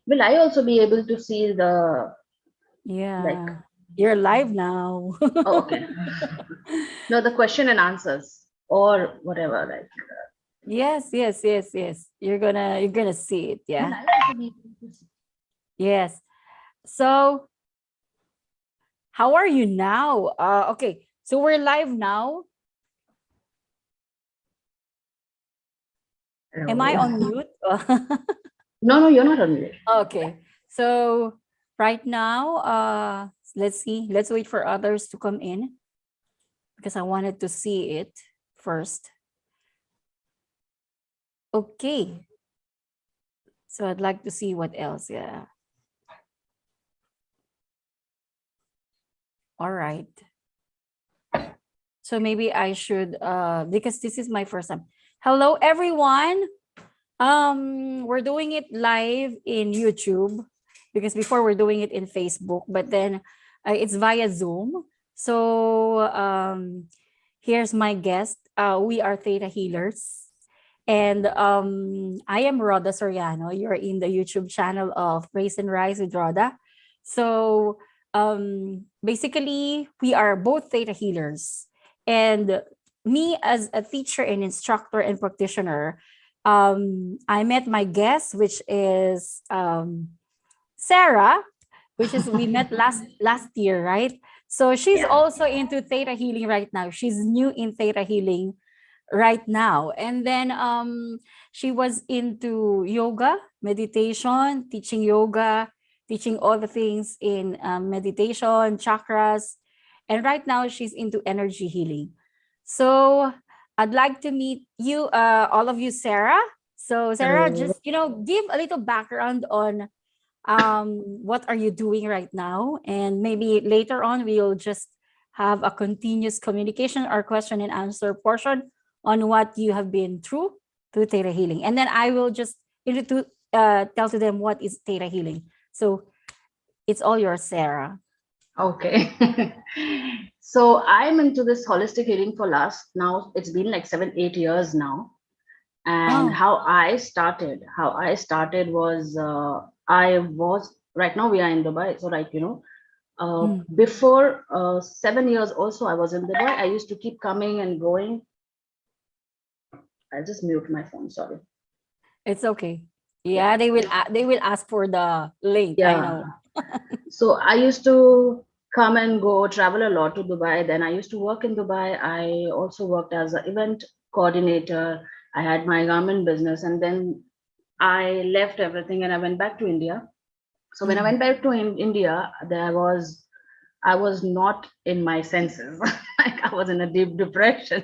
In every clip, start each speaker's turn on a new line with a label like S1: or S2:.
S1: will I also be able to see the, like,
S2: Yeah, you're live now.
S1: oh, okay. No, the question and answers or whatever, like,
S2: Yes, yes, yes, yes. You're gonna see it.
S1: will
S2: Yeah.
S1: I also be able to see?
S2: Yes. So how are you now? Okay. So we're live now. Am I
S1: Hello.
S2: on mute?
S1: No, no, you're not on mute.
S2: Okay. So right now, let's see. Let's wait for others to come in because I wanted to see it first. Okay. So I'd like to see what else. Yeah. All right. So maybe I should because this is my first time. Hello everyone. We're doing it live in YouTube because before we're doing it in Facebook, but then it's via Zoom. So here's my guest. We are Theta Healers. And I am Rhoda Soriano. You're in the YouTube channel of Praise and Rise with Rhoda. So basically, we are both Theta Healers. And me, as a teacher and instructor and practitioner, I met my guest, which is Sarah, which is we met last year, right? So she's
S1: Yeah.
S2: also into Theta Healing right now. She's new in Theta Healing right now. And then she was into yoga, meditation, teaching yoga, teaching all the things in meditation, chakras. And right now she's into energy healing. So I'd like to meet you, all of you, Sarah. So Sarah,
S1: Hello.
S2: just give a little background on what are you doing right now, and maybe later on we'll just have a continuous communication or question and answer portion on what you have been through theta healing, and then I will just to tell to them what is theta healing. So it's all yours, Sarah.
S1: Okay. So I'm into this holistic healing for last, now it's been like 7, 8 years now. And
S2: Oh.
S1: how I started was, I was, right now we are in Dubai. So, like,
S2: Mm.
S1: before 7 years also I was in Dubai. I used to keep coming and going. I'll just mute my phone, sorry.
S2: It's okay.
S1: Yeah.
S2: Yeah, they will ask for the link, I
S1: Yeah.
S2: know.
S1: So I used to come and go, travel a lot to Dubai. Then I used to work in Dubai. I also worked as an event coordinator. I had my garment business, and then I left everything and I went back to India. So when I
S2: Mm.
S1: went back to India, I was not in my senses. Like, I was in a deep depression.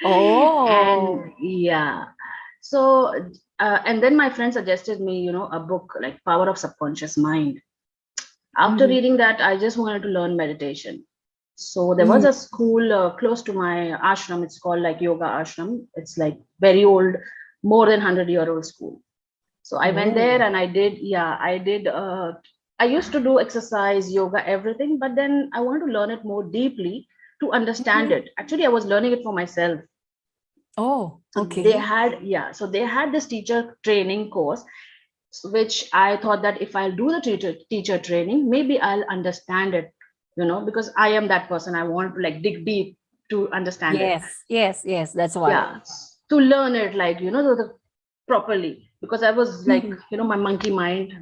S1: And
S2: Oh.
S1: yeah, so and then my friend suggested me, a book like Power of Subconscious Mind. After
S2: Mm.
S1: reading that, I just wanted to learn meditation. So there was
S2: Mm.
S1: a school close to my ashram. It's called like Yoga Ashram. It's like very old, more than 100-year-old school. So I went there
S2: Oh.
S1: and I did, yeah, I did. I used to do exercise, yoga, everything, but then I wanted to learn it more deeply to understand
S2: Mhm.
S1: it. Actually, I was learning it for myself.
S2: Oh,
S1: So they
S2: okay.
S1: had, yeah, so they had this teacher training course, which I thought that if I'll do the teacher training, maybe I'll understand it, because I am that person. I want to like dig deep to understand it.
S2: Yes, yes, yes. That's why.
S1: Yeah, to learn it, like, properly, because I was like,
S2: Mhm.
S1: my monkey mind,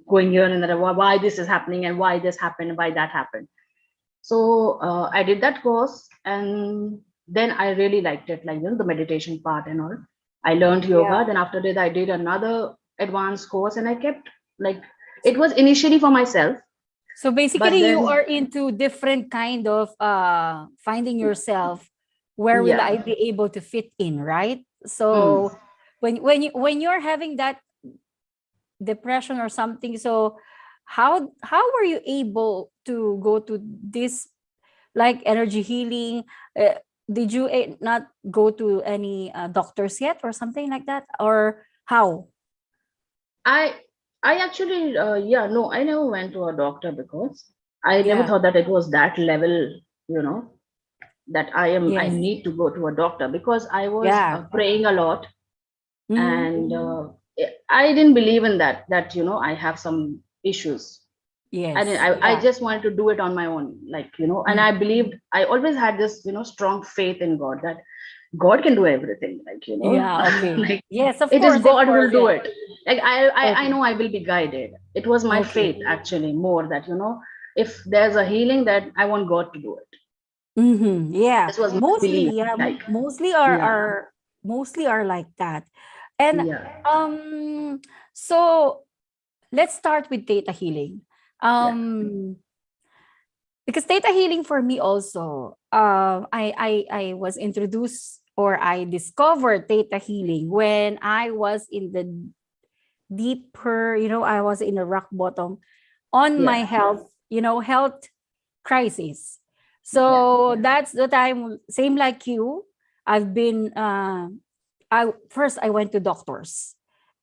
S1: going here and there, why this is happening and why this happened, why that happened. So I did that course, and then I really liked it, like, the meditation part and all. I learned yoga.
S2: Yeah.
S1: Then after that, I did another advanced course, and I kept, like, it was initially for myself,
S2: So
S1: but
S2: basically you
S1: then,
S2: are into different kind of finding yourself, where will I
S1: yeah.
S2: be able to fit in, right?
S1: Mm.
S2: So when you're having that depression or something, so how were you able to go to this like energy healing? Did you not go to any doctors yet or something like that, or how?
S1: I I actually, yeah, no, I never went to a doctor because I never
S2: Yeah.
S1: thought that it was that level, you know, that I
S2: Yes.
S1: need to go to a doctor, because I was
S2: Yeah.
S1: praying a lot.
S2: Mm-hmm.
S1: And I didn't believe in that I have some issues.
S2: Yes.
S1: I
S2: Yeah.
S1: just wanted to do it on my own, and
S2: Mm.
S1: I believed, I always had this strong faith in God, that God can do everything,
S2: Yeah. Okay.
S1: like
S2: Yes. Of
S1: it is
S2: course. Of
S1: God who will
S2: course.
S1: do
S2: Yeah.
S1: it. Like I
S2: Okay.
S1: know I will be guided. It was my
S2: Okay.
S1: faith actually, more that if there's a healing, that I want God to do it.
S2: Mm-hmm. Yeah.
S1: This was my belief.
S2: Mostly. Yeah.
S1: Like,
S2: Mostly
S1: yeah,
S2: are like that. And
S1: yeah,
S2: um. So let's start with data healing.
S1: yeah,
S2: Because data healing for me also, I was introduced, or I discovered data healing when I was in the deeper, I was in a rock bottom on my
S1: yeah,
S2: health, health crisis.
S1: yeah.
S2: So that's the time, same like you. I've been I went to doctors,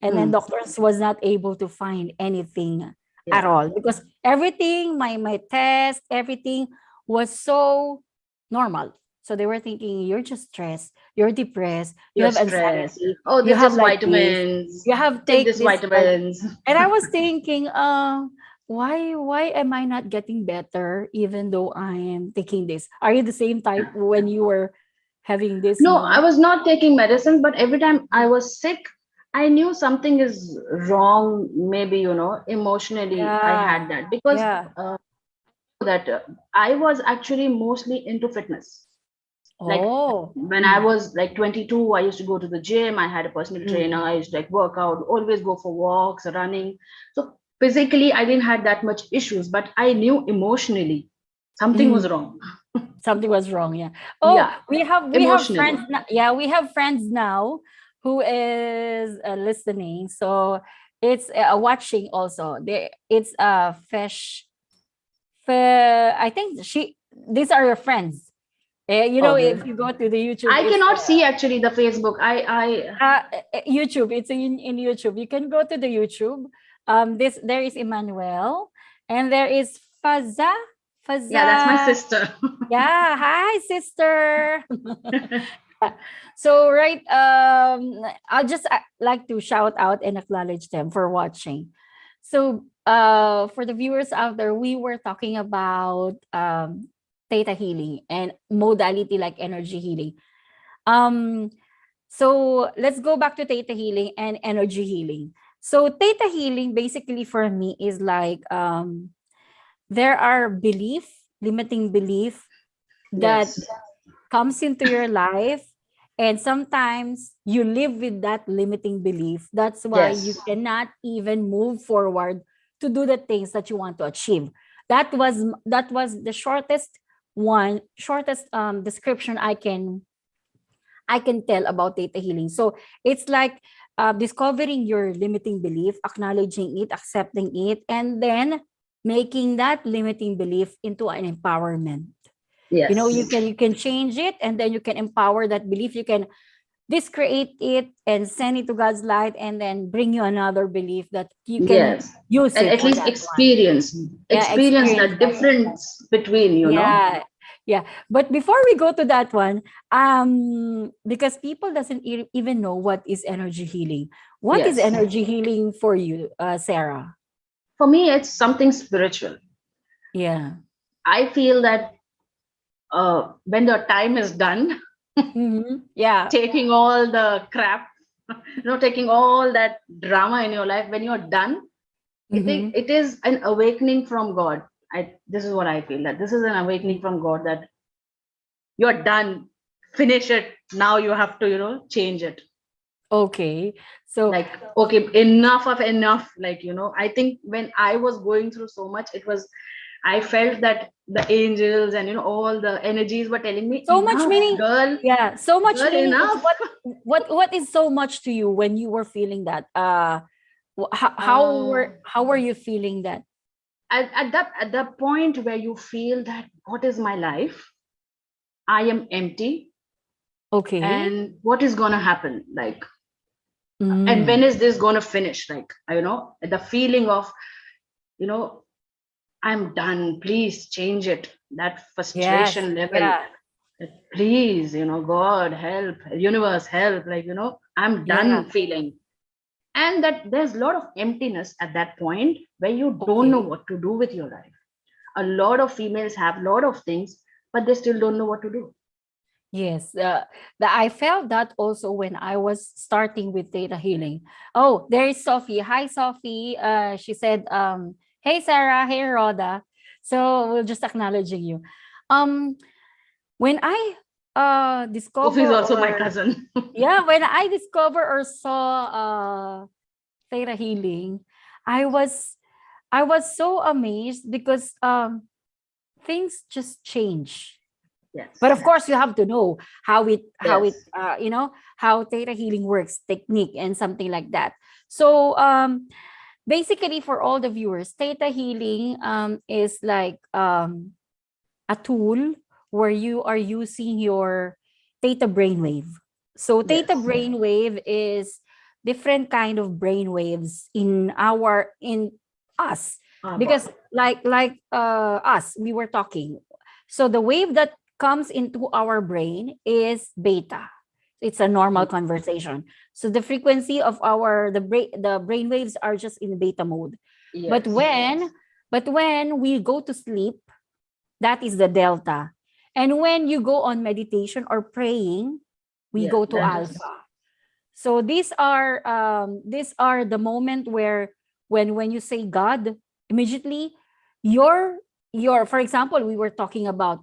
S2: and then
S1: Mm,
S2: doctors was not able to find anything at
S1: yeah.
S2: all, because everything, my test, everything was so normal. So they were thinking, you're just stressed, you're depressed, you
S1: You're
S2: have
S1: stressed.
S2: anxiety,
S1: Oh,
S2: you
S1: there's
S2: have
S1: just
S2: like this,
S1: vitamins.
S2: you have
S1: Take
S2: take
S1: this
S2: this like.
S1: vitamins.
S2: And I was thinking, why am I not getting better even though I am taking this? Are you the same type when you were having this
S1: No, I
S2: moment?
S1: was not taking medicine, but every time I was sick, I knew something is wrong. Maybe, emotionally, I had
S2: Yeah.
S1: that because
S2: Yeah.
S1: that I was actually mostly into fitness. Like
S2: Oh.
S1: when I
S2: Mm.
S1: was like 22, I used to go to the gym. I had a personal trainer.
S2: Mm.
S1: I used to like work out, always go for walks, running. So physically, I didn't have that much issues, but I knew emotionally something was
S2: Mm.
S1: wrong.
S2: Something was wrong. Yeah. Oh,
S1: Yeah,
S2: we have friends.
S1: emotionally.
S2: Yeah, we have friends now who is listening. So it's watching also. It's I think these are your friends.
S1: Okay.
S2: If you go to the YouTube,
S1: I
S2: it's
S1: cannot see actually the Facebook. I
S2: YouTube. It's in YouTube. You can go to the YouTube. This there is Emmanuel, and there is Faza.
S1: Yeah, that's my
S2: Faza.
S1: sister.
S2: Yeah. Hi, sister. So right, I'll just like to shout out and acknowledge them for watching. So for the viewers out there, we were talking about theta healing and modality like energy healing. Um, so let's go back to theta healing and energy healing. So theta healing basically for me is like there are limiting belief that
S1: Yes,
S2: comes into your life, and sometimes you live with that limiting belief. That's why you
S1: yes,
S2: cannot even move forward to do the things that you want to achieve. That was the shortest description I can tell about data healing. So it's like discovering your limiting belief, acknowledging it, accepting it, and then making that limiting belief into an empowerment. You
S1: yes,
S2: can change it, and then you can empower that belief. You can discreate it and send it to God's light, and then bring you another belief that you can
S1: yes.
S2: use
S1: And
S2: it
S1: at
S2: for
S1: least
S2: that one. Yeah,
S1: experience
S2: experience
S1: the
S2: that one.
S1: difference between.
S2: Yeah. Yeah. But before we go to that one, because people doesn't even know what is energy healing. What is
S1: Yes.
S2: energy healing for you, Sarah?
S1: For me, it's something spiritual.
S2: Yeah.
S1: I feel that when your time is done,
S2: Yeah.
S1: taking all the crap, taking all that drama in your life, when you're done,
S2: Mm-hmm.
S1: it is an awakening from God. This is what I feel, that this is an awakening from God, that you're done, finish it. Now you have to, change it.
S2: Okay. So
S1: Like, okay, enough of enough. Like, I think when I was going through so much, I felt that the angels and, all the energies were telling me,
S2: so much
S1: enough,
S2: meaning,
S1: girl,
S2: yeah, so much
S1: girl,
S2: meaning is
S1: enough.
S2: what is so much to you when you were feeling that
S1: Uh,
S2: how were you feeling that?
S1: at that point where you feel that what is my life? I am empty,
S2: Okay.
S1: and what is gonna happen? Like, and
S2: Mm.
S1: when is this gonna finish? Like, the feeling of, you know, I'm done. Please change it. That
S2: Yes.
S1: frustration level.
S2: Yeah.
S1: Please, God, help, universe, help. Like, I'm
S2: Yeah.
S1: done feeling. and that there's a lot of emptiness at that point where you don't know
S2: Okay.
S1: what to do with your life. A lot of females have a lot of things, but they still don't know what to do.
S2: Yes, I felt that also when I was starting with data healing. Oh, there is Sophie. Hi, Sophie. She said, "Hey, Sarah. Hey, Rhoda." So we're just acknowledging you. Um, when I
S1: Sophie is
S2: discover
S1: also my
S2: or
S1: cousin.
S2: yeah, when I discover or saw theta healing, I was I was so amazed because things just change. But
S1: Yes,
S2: of course, you have to know
S1: yes,
S2: how theta healing works, technique, and something like that. So basically, for all the viewers, theta healing is like a tool where you are using your theta brainwave. So theta
S1: yes.
S2: brainwave is different kind of brainwaves in us,
S1: Our
S2: because
S1: body.
S2: us, we were talking. So the wave that comes into our brain is beta. It's a normal
S1: Mm.
S2: conversation. So the frequency of the brain waves are just in beta mode. But
S1: Yes,
S2: when we go to sleep, that is the delta. And when you go on meditation or praying, we
S1: yeah,
S2: go to
S1: that is.
S2: alpha. So these are the moment where when you say God, immediately your for example, we were talking about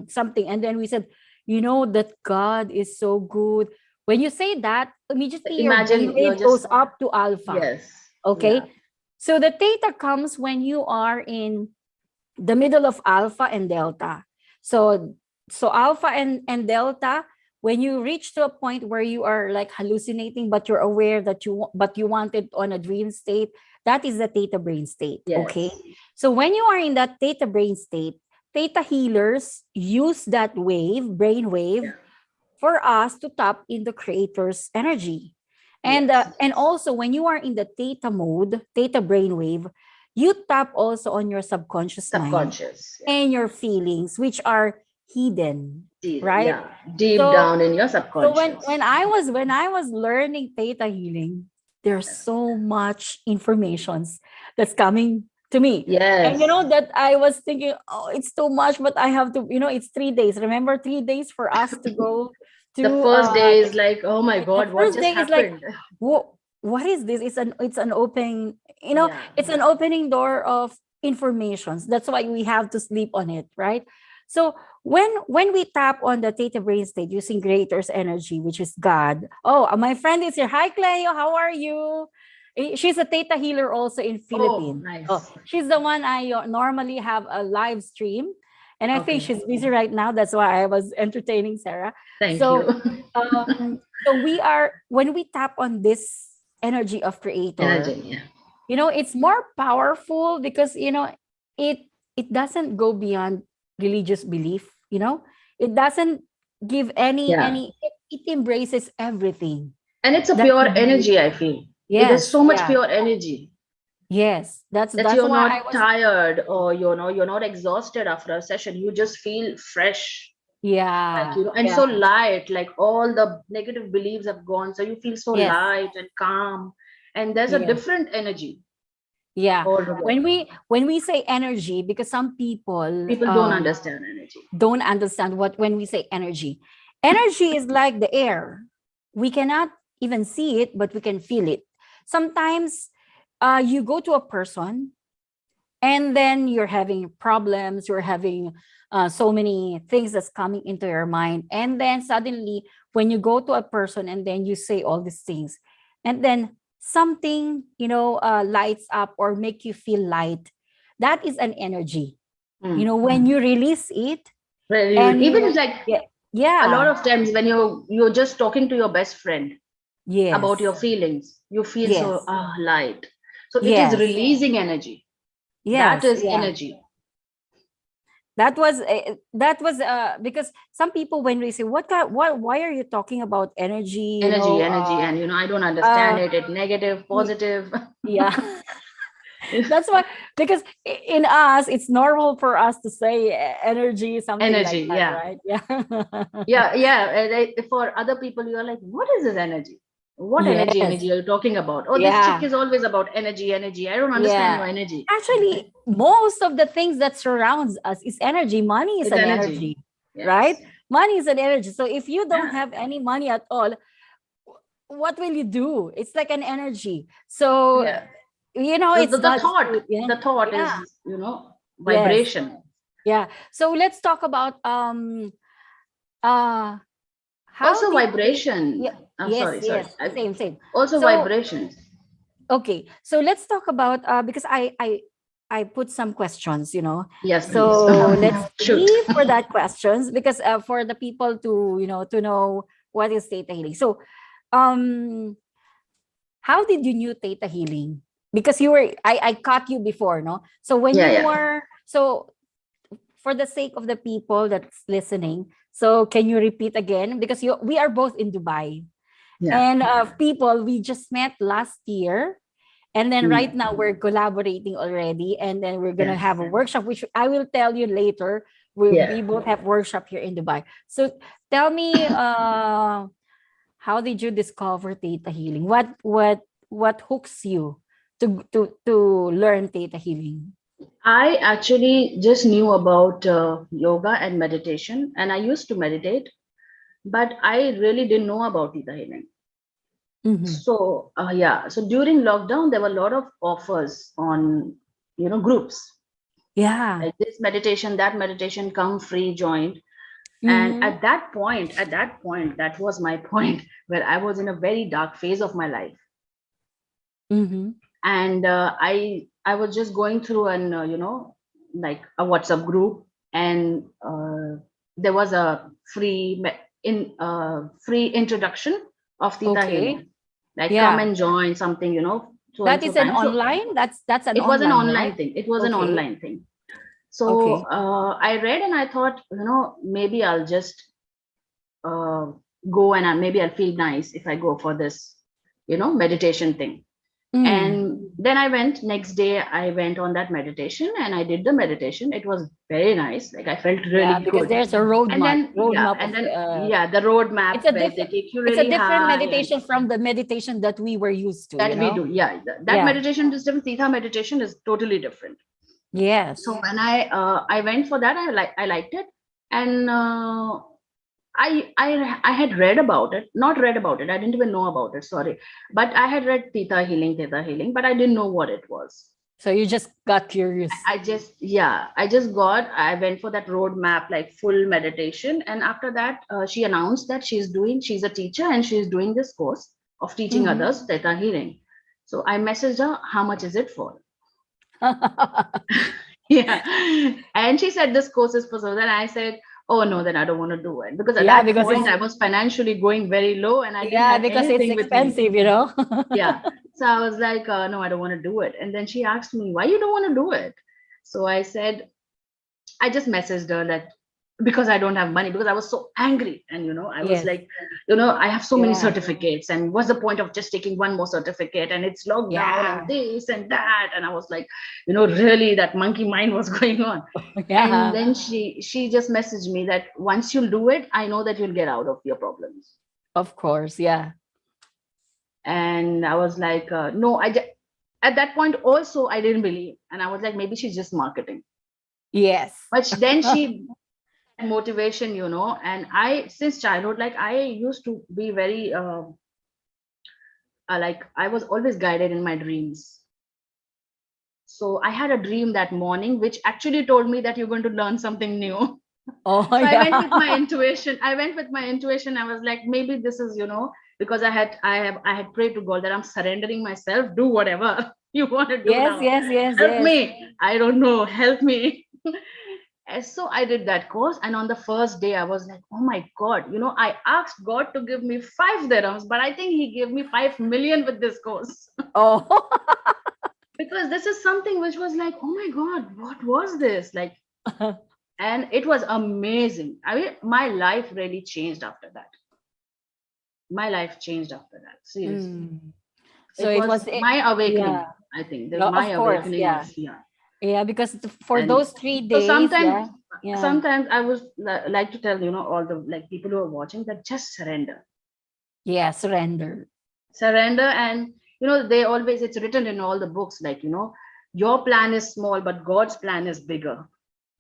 S2: something, and then we said, that God is so good. When you say that, immediately your
S1: Imagine you're
S2: brainwave
S1: just,
S2: goes up to alpha.
S1: yes, yeah,
S2: Okay. So the theta comes when you are in the middle of alpha and delta. So alpha and delta, when you reach to a point where you are like hallucinating, but you're aware that you want it on a dream state, that is the theta brain state. Okay.
S1: yes,
S2: So when you are in that theta brain state, theta healers use that brain wave,
S1: yeah,
S2: for us to tap in the creator's energy.
S1: yes.
S2: And also when you are in the theta mode, theta brainwave, you tap also on your subconscious mind
S1: Subconscious, yeah.
S2: and your feelings, which are hidden,
S1: Deep,
S2: right?
S1: yeah, deep
S2: So
S1: down in your
S2: when
S1: subconscious.
S2: I was learning theta healing, there's so much informations that's coming to me. And
S1: Yes.
S2: that I was thinking, oh, it's too much, but I have to, it's 3 days. Remember, 3 days for us to go
S1: The
S2: to
S1: first day is like, oh my
S2: the
S1: God, what
S2: first
S1: just
S2: day is like,
S1: happened?
S2: what is this? It's an open,
S1: Yeah,
S2: it's an opening door of informations. That's why we have to sleep on it, right? So when we tap on the theta brain state using creator's energy, which is God. Oh, my friend is here. Hi, Cleo. How are you? She's a theta healer also in
S1: oh,
S2: Philippines. Oh,
S1: nice.
S2: she's the one I normally have a live stream. And I think
S1: Okay,
S2: she's busy right now. That's why I was entertaining Sarah.
S1: thank
S2: So
S1: you.
S2: we are when we tap on this energy of creator,
S1: Energy, yeah.
S2: it's more powerful because it it doesn't go beyond religious belief. It doesn't give
S1: Yeah.
S2: it embraces everything
S1: And it's a
S2: that
S1: pure
S2: we believe.
S1: energy, I feel. There's
S2: Yes,
S1: so much
S2: yeah,
S1: pure energy
S2: yes, that's
S1: that
S2: that's
S1: you're
S2: why I
S1: not
S2: was,
S1: tired or you're not exhausted after a session. You just feel fresh, like,
S2: yeah,
S1: and
S2: yeah,
S1: so light, like all the negative beliefs have gone. So you feel so
S2: yes,
S1: light and calm. And there's a
S2: yes.
S1: different energy
S2: Yeah. When
S1: altogether.
S2: we say energy, because some people
S1: People don't understand energy.
S2: don't understand what when we say energy. Energy is like the air. We cannot even see it, but we can feel it. Sometimes you go to a person and then you're having problems, you're having so many things that's coming into your mind. And then suddenly, when you go to a person and then you say all these things, and then something, lights up or make you feel light, that is an energy.
S1: Mm.
S2: When you release it,
S1: Well,
S2: and
S1: even it's like
S2: yeah,
S1: a lot
S2: yeah,
S1: of times when you're just talking to your best friend about your
S2: yes,
S1: feelings, you feel so
S2: yes,
S1: light. So it is
S2: yes,
S1: releasing energy. That
S2: yes,
S1: is
S2: yeah.
S1: energy.
S2: That was because some people, when we say why are you talking about energy,
S1: Energy, and I don't understand
S2: uh
S1: it. It negative,
S2: y-
S1: positive.
S2: yeah. That's why, because in us it's normal for us to say energy, something like
S1: Energy,
S2: that,
S1: yeah.
S2: right? Yeah.
S1: Yeah, yeah. For other people, you're like, what is this energy? What energy,
S2: Yes.
S1: energy are you talking about? Oh, this chick
S2: Yeah.
S1: is always about energy, energy. I don't understand your
S2: Yeah.
S1: energy.
S2: Actually, most of the things that surrounds us is energy. Money is
S1: It's
S2: an
S1: energy.
S2: energy, right?
S1: Yes.
S2: Money is an energy. So if you don't
S1: Yeah.
S2: have any money at all, what will you do? It's like an energy. So,
S1: Yeah.
S2: it's
S1: The
S2: God's
S1: thought,
S2: truth. Yeah.
S1: the thought
S2: Yeah.
S1: is,
S2: Yes.
S1: vibration.
S2: Yeah. So let's talk about uh how
S1: Also
S2: did they
S1: vibration.
S2: yeah,
S1: I'm
S2: yes,
S1: sorry, sorry.
S2: yes. Same, same.
S1: Also
S2: So
S1: vibrations.
S2: okay. So let's talk about because I put some questions,
S1: Yes, please.
S2: So let's see
S1: Shoot.
S2: for that questions because for the people to know what is theta healing. So um how did you knew theta healing? Because I caught you before, no? So when
S1: Yeah,
S2: you
S1: yeah.
S2: were so for the sake of the people that's listening, so can you repeat again? Because we are both in Dubai.
S1: Yeah.
S2: And people, we just met last year. And then right
S1: Mm.
S2: now we're collaborating already. And then we're going to
S1: Yeah.
S2: have a workshop, which I will tell you later. We
S1: Yeah.
S2: both have workshop here in Dubai. So tell me, how did you discover theta healing? What hooks you to learn theta healing?
S1: I actually just knew about yoga and meditation, and I used to meditate, but I really didn't know about Theta healing.
S2: Mm-hmm.
S1: So yeah, so during lockdown, there were a lot of offers on groups
S2: Yeah.
S1: like this meditation, that meditation, come free, join. And
S2: Mm-hmm.
S1: at that point, that was my point where I was in a very dark phase of my life,
S2: Mm-hmm.
S1: and I was just going through an like a WhatsApp group, and there was a free introduction of Theta
S2: Okay.
S1: healing, like come
S2: Yeah.
S1: and join something, so and
S2: That
S1: so
S2: is an
S1: time. So
S2: online. That's an
S1: it was an
S2: online, right?
S1: online thing. It was an
S2: Okay.
S1: online thing. So
S2: Okay.
S1: I read and I thought, maybe I'll just uh, go, and maybe I'll feel nice if I go for this, meditation thing.
S2: Mm.
S1: And then I went next day, I went on that meditation and I did the meditation. It was very nice. Like I felt
S2: Yeah,
S1: really
S2: because
S1: good.
S2: there's a
S1: And then, yeah,
S2: roadmap of
S1: and then, yeah, the roadmap
S2: it's a
S1: where they
S2: different
S1: take you
S2: it's a
S1: really
S2: different
S1: high and
S2: meditation from the meditation that we were used to,
S1: that we do. Yeah, that
S2: Yeah.
S1: meditation is different. Theta meditation is totally different. So
S2: Yes.
S1: when I went for that, I liked it. And I had read about it, not read about it. I didn't even know about it. Sorry, but I had read Theta Healing, but I didn't know what it was.
S2: So you just got curious.
S1: I went for that roadmap, like full meditation. And after that, she announced that she's a teacher and she's doing this course of teaching
S2: Mhm.
S1: others Theta Healing. So I messaged her, how much is it for? Yeah. And she said this course is for so. Then I said, oh no, then I don't want to do it. Because at
S2: Yeah,
S1: that
S2: because
S1: point
S2: it's
S1: I was financially going very low and I didn't
S2: yeah,
S1: have
S2: because it's
S1: anything with me.
S2: expensive.
S1: Yeah. So I was like, no, I don't want to do it. And then she asked me, why you don't want to do it? So I said, I just messaged her that because I don't have money, because I was so angry. And, I was
S2: Yes.
S1: like, I have so many
S2: Yeah.
S1: certificates. And what's the point of just taking one more certificate? And it's lockdown and
S2: Yeah.
S1: this and that. And I was like, really, that monkey mind was going on. And
S2: Yeah.
S1: then she just messaged me that once you'll do it, I know that you'll get out of your problems.
S2: Of course. Yeah.
S1: And I was like, no, at that point also I didn't believe. And I was like, maybe she's just marketing.
S2: Yes.
S1: But then she motivation, and I, since childhood, like I used to be very like I was always guided in my dreams. So I had a dream that morning which actually told me that you're going to learn something new.
S2: Oh
S1: So I went with my
S2: yeah.
S1: intuition. I was like, maybe this is, because I had prayed to God that I'm surrendering myself, do whatever you want to do
S2: Yes,
S1: now.
S2: yes, yes,
S1: Help
S2: yes.
S1: me. I don't know, help me. And so I did that course. And on the first day, I was like, oh my God, I asked God to give me 5 dirhams, but I think He gave me 5 million with this course.
S2: Oh.
S1: Because this is something which was like, oh my God, what was this? Like, and it was amazing. I mean, my life really changed after that. My life changed after that. Seriously.
S2: Mm. So
S1: It
S2: it
S1: was
S2: was
S1: my
S2: yeah.
S1: awakening. I think that
S2: Yeah,
S1: my
S2: of course.
S1: awakening
S2: Yeah.
S1: of, yeah.
S2: Yeah, because for
S1: And
S2: those three
S1: so
S2: days,
S1: sometimes,
S2: yeah. Yeah.
S1: sometimes I was like to tell, all the like people who are watching that just surrender.
S2: Yeah, surrender.
S1: surrender. And they always, it's written in all the books, like, your plan is small but God's plan is bigger. Like,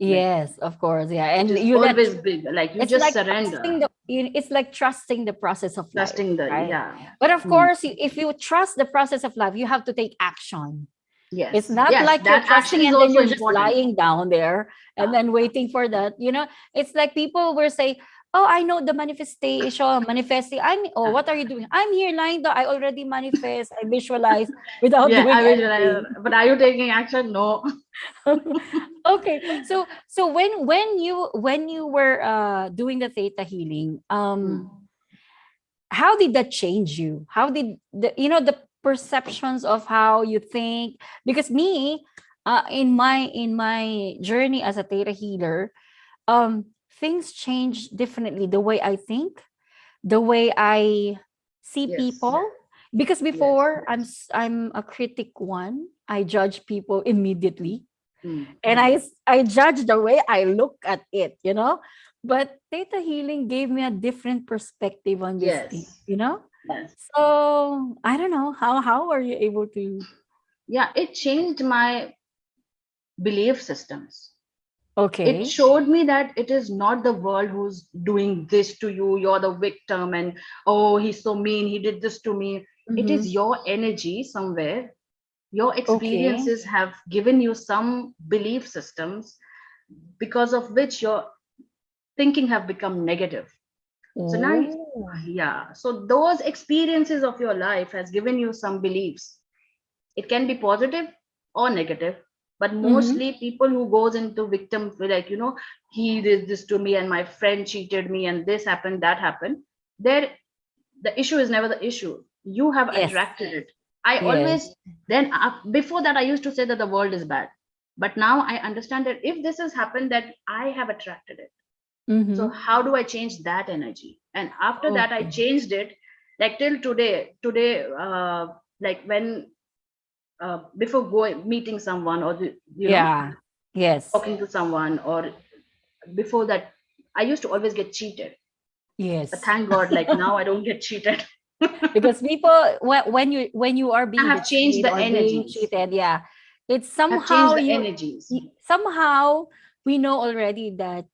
S2: Yes, of course. Yeah.
S1: it
S2: And
S1: is
S2: you let
S1: always big, like you
S2: it's
S1: just
S2: like
S1: surrender,
S2: trusting it's like trusting the process of life,
S1: trusting the,
S2: right?
S1: yeah.
S2: But of
S1: Mm.
S2: course, if you trust the process of life, you have to take action. It's
S1: Yes,
S2: not
S1: yes,
S2: like you're
S1: that action
S2: trusting
S1: is
S2: and then
S1: also
S2: you're just
S1: important.
S2: lying down there and then waiting for that. It's like people will say, "Oh, I know the manifestation, manifesting." Oh,
S1: Yeah,
S2: what are you doing? I'm here lying down. I already manifest. I visualize without
S1: yeah, I
S2: doing
S1: will,
S2: anything.
S1: but are you taking action? No.
S2: Okay, so when you were doing the theta healing,
S1: Mm.
S2: how did that change you? How did the perceptions of how you think? Because me, in my journey as a theta healer, things change definitely the way I think, the way I see
S1: Yes,
S2: people. Because
S1: yes.
S2: before I'm a critic one. I judge people immediately,
S1: Mm.
S2: and I judge the way I look at it. But theta healing gave me a different perspective on this
S1: Yes,
S2: thing.
S1: yes.
S2: So I don't know how are you able to.
S1: Yeah, it changed my belief systems. It
S2: Okay.
S1: showed me that it is not the world who's doing this to you, you're the victim, and oh, he's so mean, he did this to me. It
S2: Mm-hmm.
S1: is your energy somewhere. Your
S2: Okay.
S1: experiences have given you some belief systems because of which your thinking have become negative. So now,
S2: Oh.
S1: yeah, so those experiences of your life has given you some beliefs. It can be positive or negative, but
S2: Mm-hmm.
S1: mostly people who goes into victim, like, he did this to me and my friend cheated me and this happened, that happened. There, the issue is never the issue. You have
S2: Yes.
S1: attracted it. I
S2: Yes.
S1: always, then before that I used to say that the world is bad, but now I understand that if this has happened, that I have attracted it. So
S2: Mm-hmm.
S1: how do I change that energy? And after that I
S2: Okay.
S1: changed it, like till today, like when, before going meeting someone, or
S2: Yeah. Yes.
S1: talking to someone, or before that, I used to always get cheated, but
S2: Yes.
S1: thank God, like now I don't get cheated.
S2: Because people, when you are
S1: I
S2: being
S1: have changed
S2: betrayed
S1: the
S2: or being
S1: energies.
S2: cheated, yeah, it's
S1: Have changed
S2: somehow
S1: the energies.
S2: somehow we know already that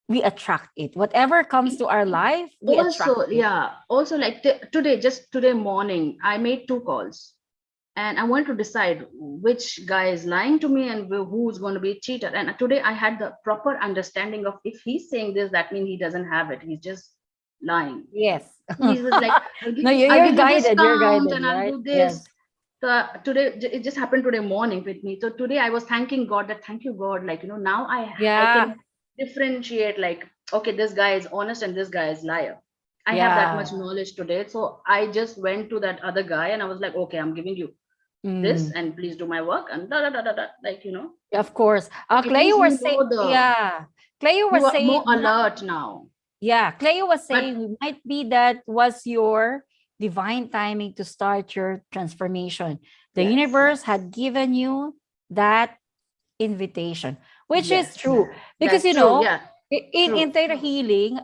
S2: we attract it. Whatever comes to our life, we attract
S1: Also,
S2: it.
S1: yeah, also like today, just today morning, I made 2 calls, and I want to decide which guy is lying to me and who's going to be cheated. And today I had the proper understanding of, if he's saying this, that means he doesn't have it. He's just lying.
S2: Yes.
S1: He was like,
S2: No,
S1: I'll
S2: you're
S1: give you
S2: guided. You're
S1: discount
S2: guided,
S1: and I'll
S2: right?
S1: do
S2: Yes.
S1: this. So today it just happened today morning with me. So today I was thanking God, that thank you God, like, now I
S2: Yeah.
S1: can differentiate, like, okay, this guy is honest and this guy is liar. I have that
S2: Yeah.
S1: much knowledge today. So I just went to that other guy and I was like, okay, I'm giving you this
S2: Mm.
S1: and please do my work and da da da da, da, like,
S2: Of course.
S1: at least
S2: Cleo was saying, yeah. Cleo was
S1: you are
S2: saying,
S1: more alert now.
S2: yeah, Cleo was
S1: But
S2: saying it might be that was your divine timing to start your transformation. The
S1: yes,
S2: universe had given you that invitation, which is
S1: yes,
S2: true. Because
S1: that's true. Yeah,
S2: in
S1: true.
S2: theta healing,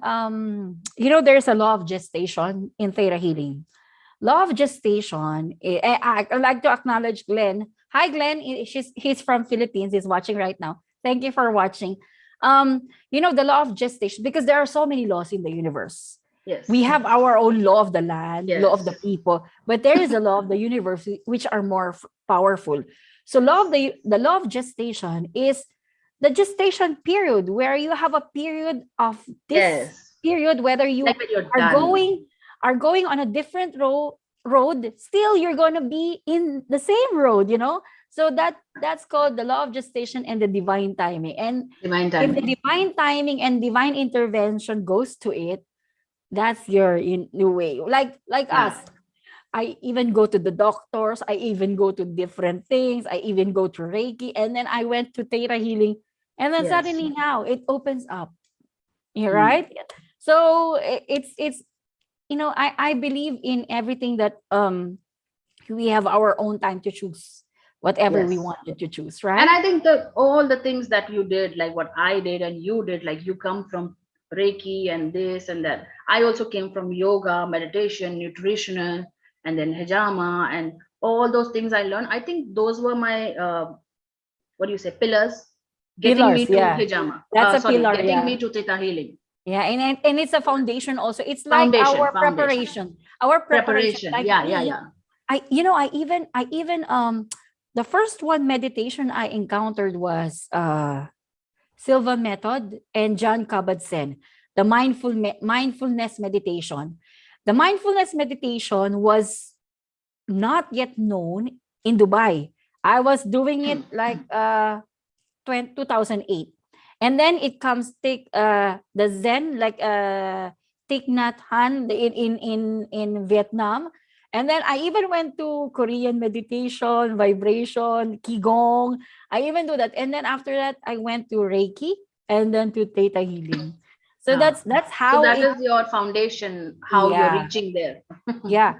S2: there's a law of gestation in theta healing. Law of gestation. I'd like to acknowledge Glenn. Hi, Glenn. He's from Philippines. He's watching right now. Thank you for watching. The law of gestation, because there are so many laws in the universe. We
S1: Yes,
S2: have our own law of the land, law of the
S1: yes,
S2: people, but there is a law of the universe which are more powerful. So the law of gestation is the gestation period, where you have a period of this
S1: yes.
S2: period, whether you
S1: Like when you're
S2: are
S1: done.
S2: going on a different road, still you're going to be in the same road. So that's called the law of gestation and the divine timing. And
S1: Divine
S2: if the
S1: timing.
S2: divine timing and divine intervention goes to it, that's your in the way. Like us,
S1: Yeah.
S2: I even go to the doctors, I even go to different things, I even go to Reiki, and then I went to Theta Healing, and then
S1: Yes.
S2: suddenly now it opens up. You're
S1: Mm.
S2: right. So it's I believe in everything that we have our own time to choose whatever we
S1: Yes.
S2: wanted to choose,
S1: And
S2: right?
S1: I think that all the things that you did, like what I did and you did, like you come from Reiki and this and that. I also came from yoga, meditation, nutritional, and then hijama, and all those things I learned. I think those were my what do you say, pillars, getting
S2: Pillars,
S1: me to
S2: yeah.
S1: hijama.
S2: That's a
S1: Sorry,
S2: pillar,
S1: getting
S2: yeah.
S1: me to theta healing.
S2: Yeah, and it's a foundation also. It's like
S1: Foundation,
S2: our
S1: foundation,
S2: preparation. Our preparation.
S1: preparation.
S2: Like
S1: Yeah, yeah,
S2: me,
S1: yeah.
S2: I even the first one meditation I encountered was Silva method and John Kabat-Zinn, the mindfulness meditation. The mindfulness meditation was not yet known in Dubai. I was doing it like 2008. And then it comes take the Zen, like Thich Nhat Hanh in Vietnam. And then I even went to Korean meditation, vibration, qigong. I even do that. And then after that, I went to Reiki and then to Theta healing. So
S1: Ah.
S2: that's
S1: So
S2: how
S1: that
S2: it.
S1: is your foundation, how you're
S2: Yeah,
S1: reaching there.
S2: yeah.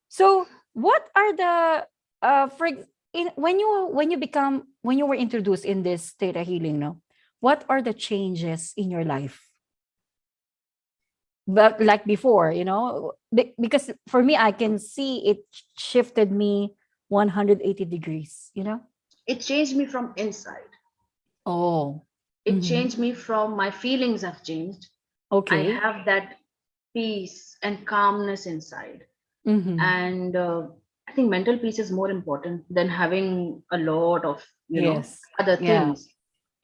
S2: So what are the for in when you were introduced in this Theta healing, no? What are the changes in your life? But like before, because for me, I can see it shifted me 180 degrees,
S1: It changed me from inside.
S2: Oh.
S1: It
S2: Mm-hmm.
S1: changed me from my feelings have changed. I
S2: Okay.
S1: have that peace and calmness inside.
S2: Mm-hmm.
S1: And I think mental peace is more important than having a lot of,
S2: Yes.
S1: other
S2: Yeah.
S1: things.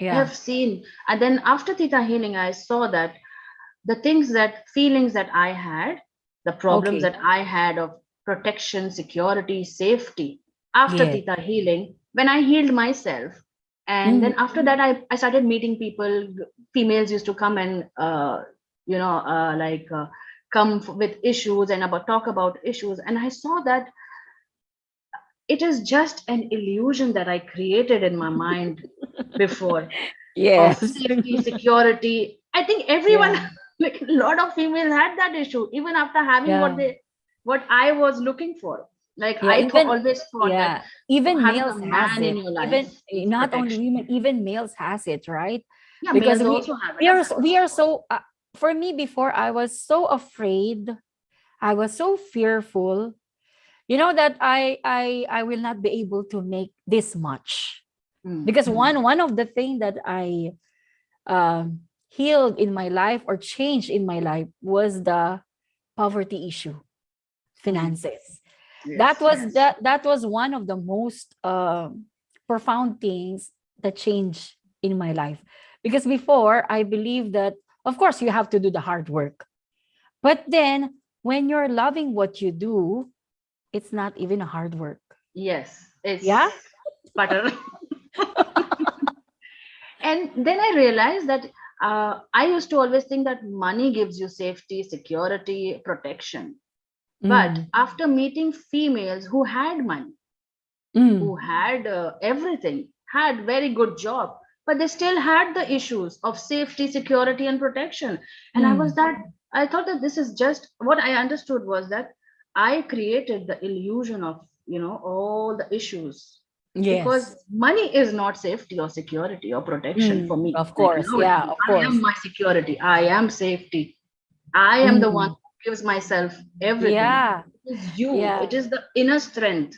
S1: I
S2: Yeah.
S1: have seen, and then after theta healing, I saw that the things, that feelings that I had, the problems
S2: Okay.
S1: that I had of protection, security, safety, after
S2: Yeah.
S1: theta healing, when I healed myself, and
S2: Mm-hmm.
S1: then after that, I started meeting people. Females used to come and, you know, like come with issues and about talk about issues. And I saw that it is just an illusion that I created in my mind before, of
S2: Yes.
S1: safety, security. I think everyone,
S2: Yeah.
S1: like a lot of females had that issue, even after having
S2: Yeah.
S1: what I was looking for. Like
S2: Yeah,
S1: always thought that
S2: even
S1: having a
S2: males has
S1: man in
S2: it.
S1: your
S2: Even
S1: life is
S2: not only
S1: protection.
S2: women, even males has it, right?
S1: Yeah,
S2: Because
S1: males also have it,
S2: we
S1: of
S2: are
S1: course.
S2: so for me before I was so afraid, I was so fearful, that I will not be able to make this much. Because
S1: Mm-hmm.
S2: one of the thing that I healed in my life or changed in my life was the poverty issue, finances. that
S1: Yes.
S2: was that that was one of the most profound things that changed in my life, because before I believe that of course you have to do the hard work, but then when you're loving what you do, it's not even a hard work.
S1: Yes,
S2: Yeah.
S1: it's butter. And then I realized that I used to always think that money gives you safety, security, protection. But
S2: Mm.
S1: after meeting females who had money, who
S2: Mm.
S1: had everything, had very good job, but they still had the issues of safety, security, and protection. And
S2: Mm.
S1: I thought that this is just what I understood was that I created the illusion of, all the issues, because
S2: Yes.
S1: money is not safety or security or protection for me.
S2: Of
S1: Like
S2: course,
S1: no,
S2: yeah, of
S1: I am
S2: course.
S1: my security, I am safety, I am the one
S2: Mm.
S1: who gives myself everything.
S2: Yeah.
S1: It is you,
S2: Yeah.
S1: it is the inner strength.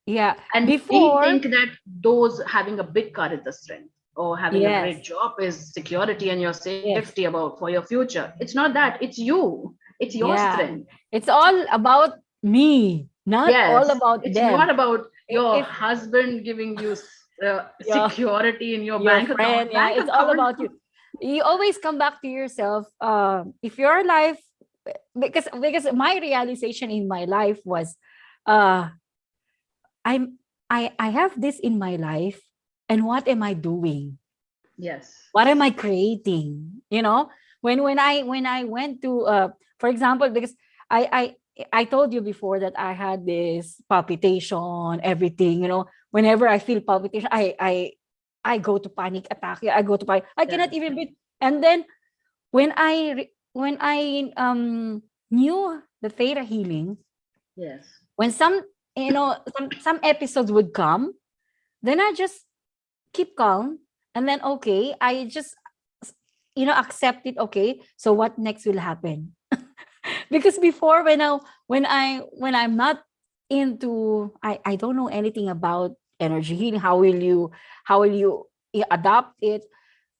S2: Yeah.
S1: And we
S2: Before.
S1: think that those having a big car is the strength, or having a great
S2: Yes.
S1: job is security and your safety
S2: Yes.
S1: about for your future. It's not that, it's you, it's your
S2: Yeah.
S1: strength.
S2: It's all about me, not all
S1: Yes,
S2: about
S1: it's not
S2: them.
S1: about your
S2: If
S1: husband giving you
S2: your
S1: security in your
S2: your
S1: bank
S2: friend,
S1: account.
S2: yeah,
S1: Bank
S2: it's all
S1: account.
S2: about you. You always come back to yourself. If your life, because my realization in my life was, uh, I'm I have this in my life, and what am I doing?
S1: Yes.
S2: What am I creating? When I went to for example, because I told you before that I had this palpitation, everything, whenever I feel palpitation, I go to panic attack. I go to panic. I cannot
S1: Yes.
S2: even breathe. And then when I knew the theta healing,
S1: Yes.
S2: when some episodes would come, then I just keep calm, and then okay, I just accept it. Okay, so what next will happen? Because before, when I'm not into, I don't know anything about energy healing. How will you adopt it?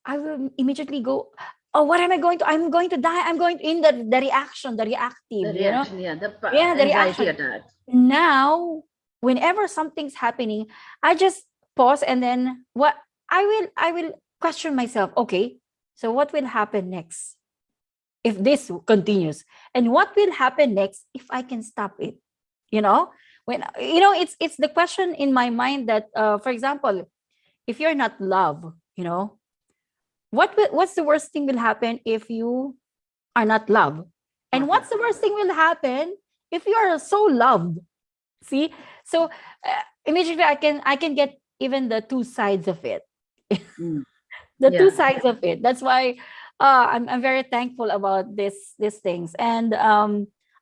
S2: I will immediately go, oh, what am I going to? I'm going to die. I'm going in the reaction, the
S1: The
S2: reactive,
S1: reaction, yeah, the
S2: yeah, the
S1: anxiety
S2: reaction.
S1: attack.
S2: Now, whenever something's happening, I just pause, and then what I will question myself. Okay, so what will happen next if this continues, and what will happen next if I can stop it? You know, when it's the question in my mind that, for example, if you're not love, what's the worst thing will happen if you are not love, and
S1: Not
S2: what's
S1: love.
S2: the worst thing will happen if you are so loved? See, so immediately I can get even the two sides of it.
S1: Mm.
S2: The two
S1: Yeah.
S2: sides of it. That's why I'm very thankful about these things. And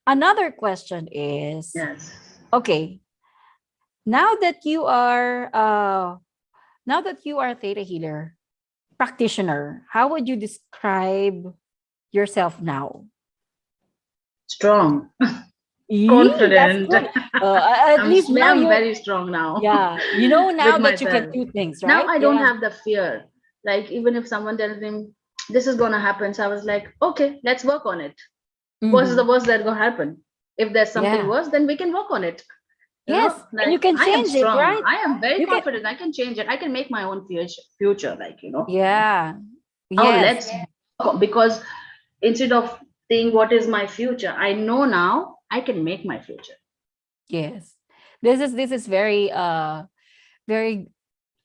S2: another question is,
S1: Yes.
S2: okay, now that you are a theta healer practitioner, how would you describe yourself now?
S1: Strong,
S2: Yee, that's
S1: confident.
S2: good. At least now
S1: I'm
S2: you,
S1: very strong now
S2: yeah, you know
S1: with
S2: now that you can
S1: myself.
S2: do things,
S1: Now
S2: right?
S1: I don't
S2: Yeah.
S1: have the fear. Like even if someone tells me this is gonna happen, so I was like, okay, let's work on it. What is the
S2: Mm-hmm.
S1: worst that gonna happen? If there's something
S2: Yeah.
S1: worse, then we can work on it.
S2: Yes, and
S1: Like
S2: you can
S1: I am
S2: change it,
S1: strong.
S2: right?
S1: I am very
S2: You can.
S1: confident. I can change it. I can make my own future.
S2: Yeah.
S1: Now
S2: Yes.
S1: let's work because instead of saying what is my future, I know now I can make my future
S2: Yes. This is very a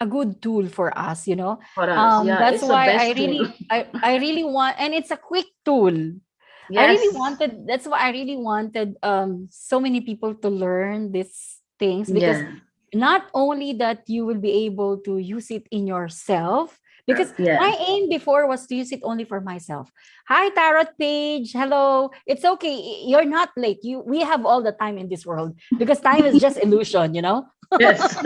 S2: good tool for us,
S1: for us. Yeah,
S2: That's
S1: it's the
S2: why I
S1: best tool.
S2: really I really want, and it's a quick tool.
S1: Yes,
S2: That's why I really wanted so many people to learn these things, because
S1: yeah,
S2: not only that you will be able to use it in yourself, because my
S1: yes.
S2: aim before was to use it only for myself. Hi, Tarot Page. Hello. It's okay. You're not late. We have all the time in this world, because time is just illusion.
S1: Yes.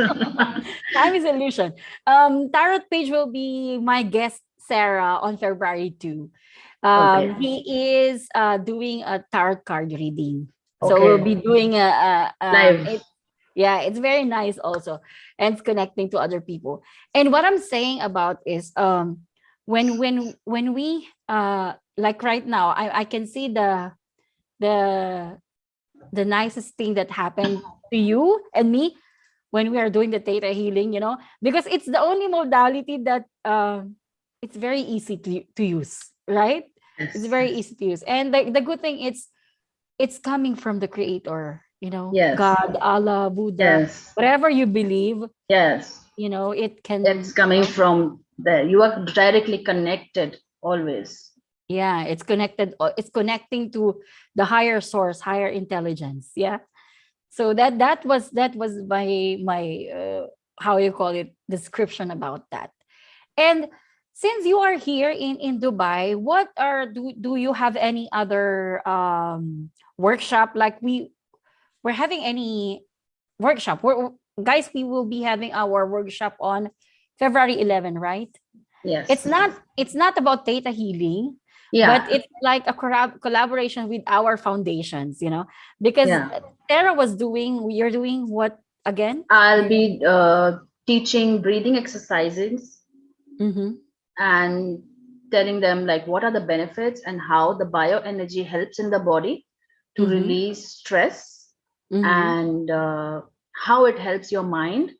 S2: Time is illusion. Tarot Page will be my guest, Sarah, on February 2.
S1: Okay,
S2: He is doing a tarot card reading. So we'll
S1: okay.
S2: be doing
S1: Live.
S2: yeah, it's very nice also, and it's connecting to other people. And what I'm saying about is, when we like right now, I can see the the nicest thing that happened to you and me when we are doing the theta healing, because it's the only modality that it's very easy to use, right? It's
S1: Yes,
S2: very easy to use. And the good thing, it's coming from the creator,
S1: yes,
S2: God, Allah, Buddha,
S1: yes,
S2: whatever you believe,
S1: yes.
S2: it
S1: It's
S2: can,
S1: coming from there. You are directly connected always.
S2: yeah, it's connecting to the higher source, higher intelligence. Yeah. So that was my how you call it, description about that. And since you are here in Dubai, what are do you have any other workshop, like we're having any workshop? Guys, we will be having our workshop on February 11, right? it's
S1: Yes.
S2: not it's not about data healing, but
S1: Yeah,
S2: it's like a collaboration with our foundations, because
S1: yeah.
S2: Sarah was doing, you're doing what again?
S1: I'll be teaching breathing exercises
S2: Mm-hmm.
S1: and telling them like what are the benefits and how the bioenergy helps in the body to
S2: Mm-hmm.
S1: release stress
S2: Mm-hmm.
S1: and how it helps your mind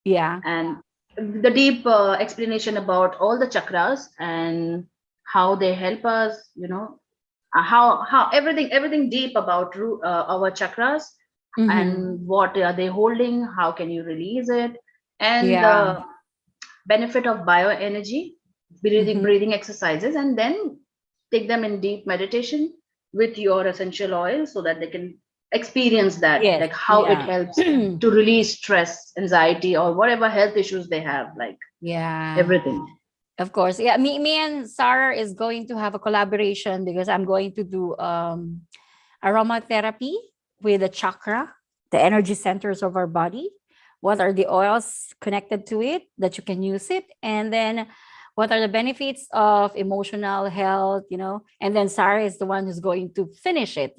S2: Yeah.
S1: and the deep explanation about all the chakras and how they help us, how everything deep about our chakras
S2: Mm-hmm.
S1: and what are they holding, how can you release it, and
S2: Yeah.
S1: the benefit of bioenergy, breathing
S2: Mm-hmm.
S1: breathing exercises, and then take them in deep meditation with your essential oil so that they can experience that,
S2: Yes.
S1: like how it
S2: Yeah.
S1: helps to release stress, anxiety, or whatever health issues they have, like
S2: Yeah.
S1: everything.
S2: Of course. Yeah. Me and Sarah is going to have a collaboration, because I'm going to do aromatherapy with the chakra, the energy centers of our body. What are the oils connected to it that you can use it? And then what are the benefits of emotional health, And then Sarah is the one who's going to finish it.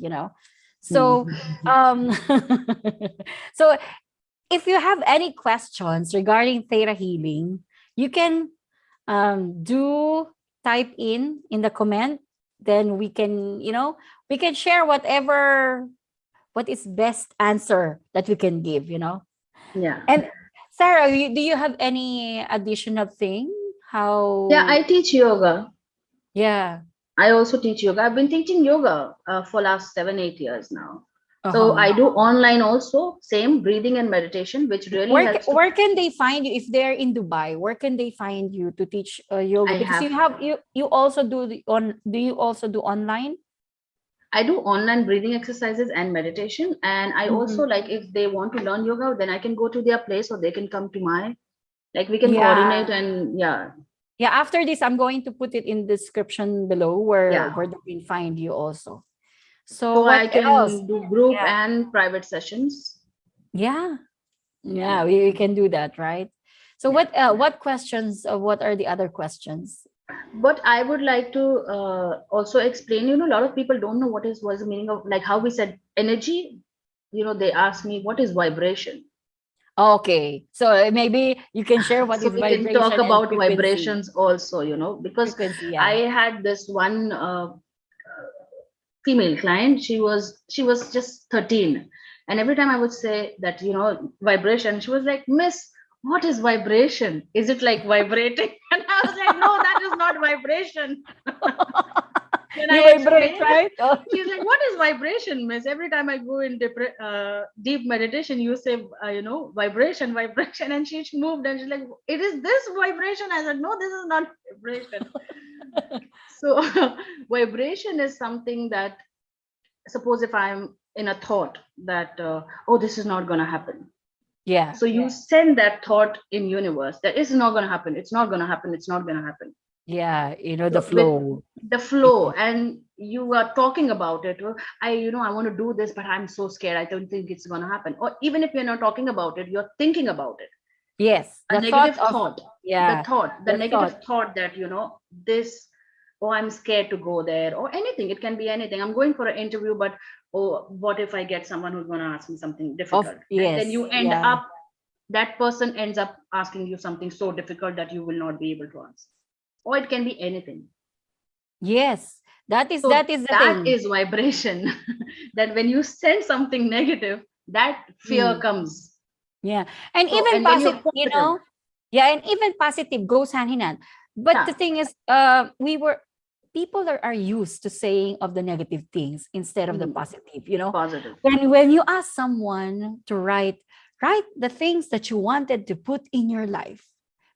S2: So, um, so if you have any questions regarding theta healing, you can do type in the comment. Then we can, we can share what is best answer that we can give.
S1: Yeah.
S2: And Sarah, do you have any additional thing?
S1: Yeah,
S2: How?
S1: I teach yoga.
S2: Yeah.
S1: I also teach yoga. I've been teaching yoga for last 7, 8 years now. So
S2: Uh-huh.
S1: I do online also, same breathing and meditation, which really helps to.
S2: Where can they find you if they're in Dubai? Where can they find you to teach yoga?
S1: I
S2: Because
S1: have
S2: you also do you also do online?
S1: I do online breathing exercises and meditation, and I also,
S2: Mhm.
S1: like, if they want to learn yoga, then I can go to their place or they can come to my, like, we can coordinate.
S2: Yeah.
S1: And yeah,
S2: Yeah, after this I'm going to put it in description below
S1: yeah.
S2: where they can find you also. So
S1: So
S2: what
S1: I
S2: else?
S1: can do group
S2: Yeah.
S1: and private sessions.
S2: Yeah. Yeah,
S1: Yeah,
S2: we can do that, right? So
S1: yeah.
S2: what questions what are the other questions?
S1: But I would like to also explain, a lot of people don't know what is the meaning of, like, how we said energy. They ask me what is vibration.
S2: Okay. So maybe you can share what
S1: So
S2: is
S1: we can talk
S2: vibration and
S1: about
S2: frequency.
S1: vibrations also, because
S2: Frequency,
S1: I
S2: yeah.
S1: had this one female client. She was just 13, and every time I would say that, vibration, she was like, "Miss, what is vibration? Is it like vibrating?" And I was like, "No, that is not vibration." Then
S2: You
S1: I
S2: vibrate,
S1: explained.
S2: right? Oh.
S1: She's like, "What is vibration, miss? Every time I go in deep meditation, you say, vibration, vibration." And she moved and she's like, "It is this vibration." I said, "No, this is not vibration." So, vibration is something that, suppose if I'm in a thought that, oh, this is not going to happen.
S2: Yeah.
S1: So you send that thought in universe that it's not going to happen. It's not going to happen. It's not going to happen.
S2: Yeah. The
S1: So with
S2: flow.
S1: the flow, and you are talking about it, "Well, I want to do this, but I'm so scared. I don't think it's going to happen." Or even if you're not talking about it, you're thinking about it.
S2: Yes.
S1: A
S2: The thought
S1: negative
S2: of,
S1: thought,
S2: yeah.
S1: the
S2: The
S1: negative
S2: thought.
S1: thought that, this, oh, I'm scared to go there, or anything. It can be anything. I'm going for an interview, but, oh, what if I get someone who's going to ask me something
S2: Of,
S1: difficult? And then
S2: yes.
S1: you end
S2: Yeah.
S1: up, that person ends up asking you something so difficult that you will not be able to answer. Or it can be anything.
S2: Yes. That
S1: So
S2: is the
S1: that
S2: thing.
S1: is vibration. That when you send something negative, that fear
S2: Mm.
S1: comes.
S2: Yeah. And
S1: So,
S2: even
S1: and when
S2: positive,
S1: you're positive,
S2: yeah, and even positive goes hand in hand. But the
S1: yeah,
S2: thing is, people are used to saying of the negative things instead of the
S1: mm,
S2: positive,
S1: positive,
S2: when you ask someone to write the things that you wanted to put in your life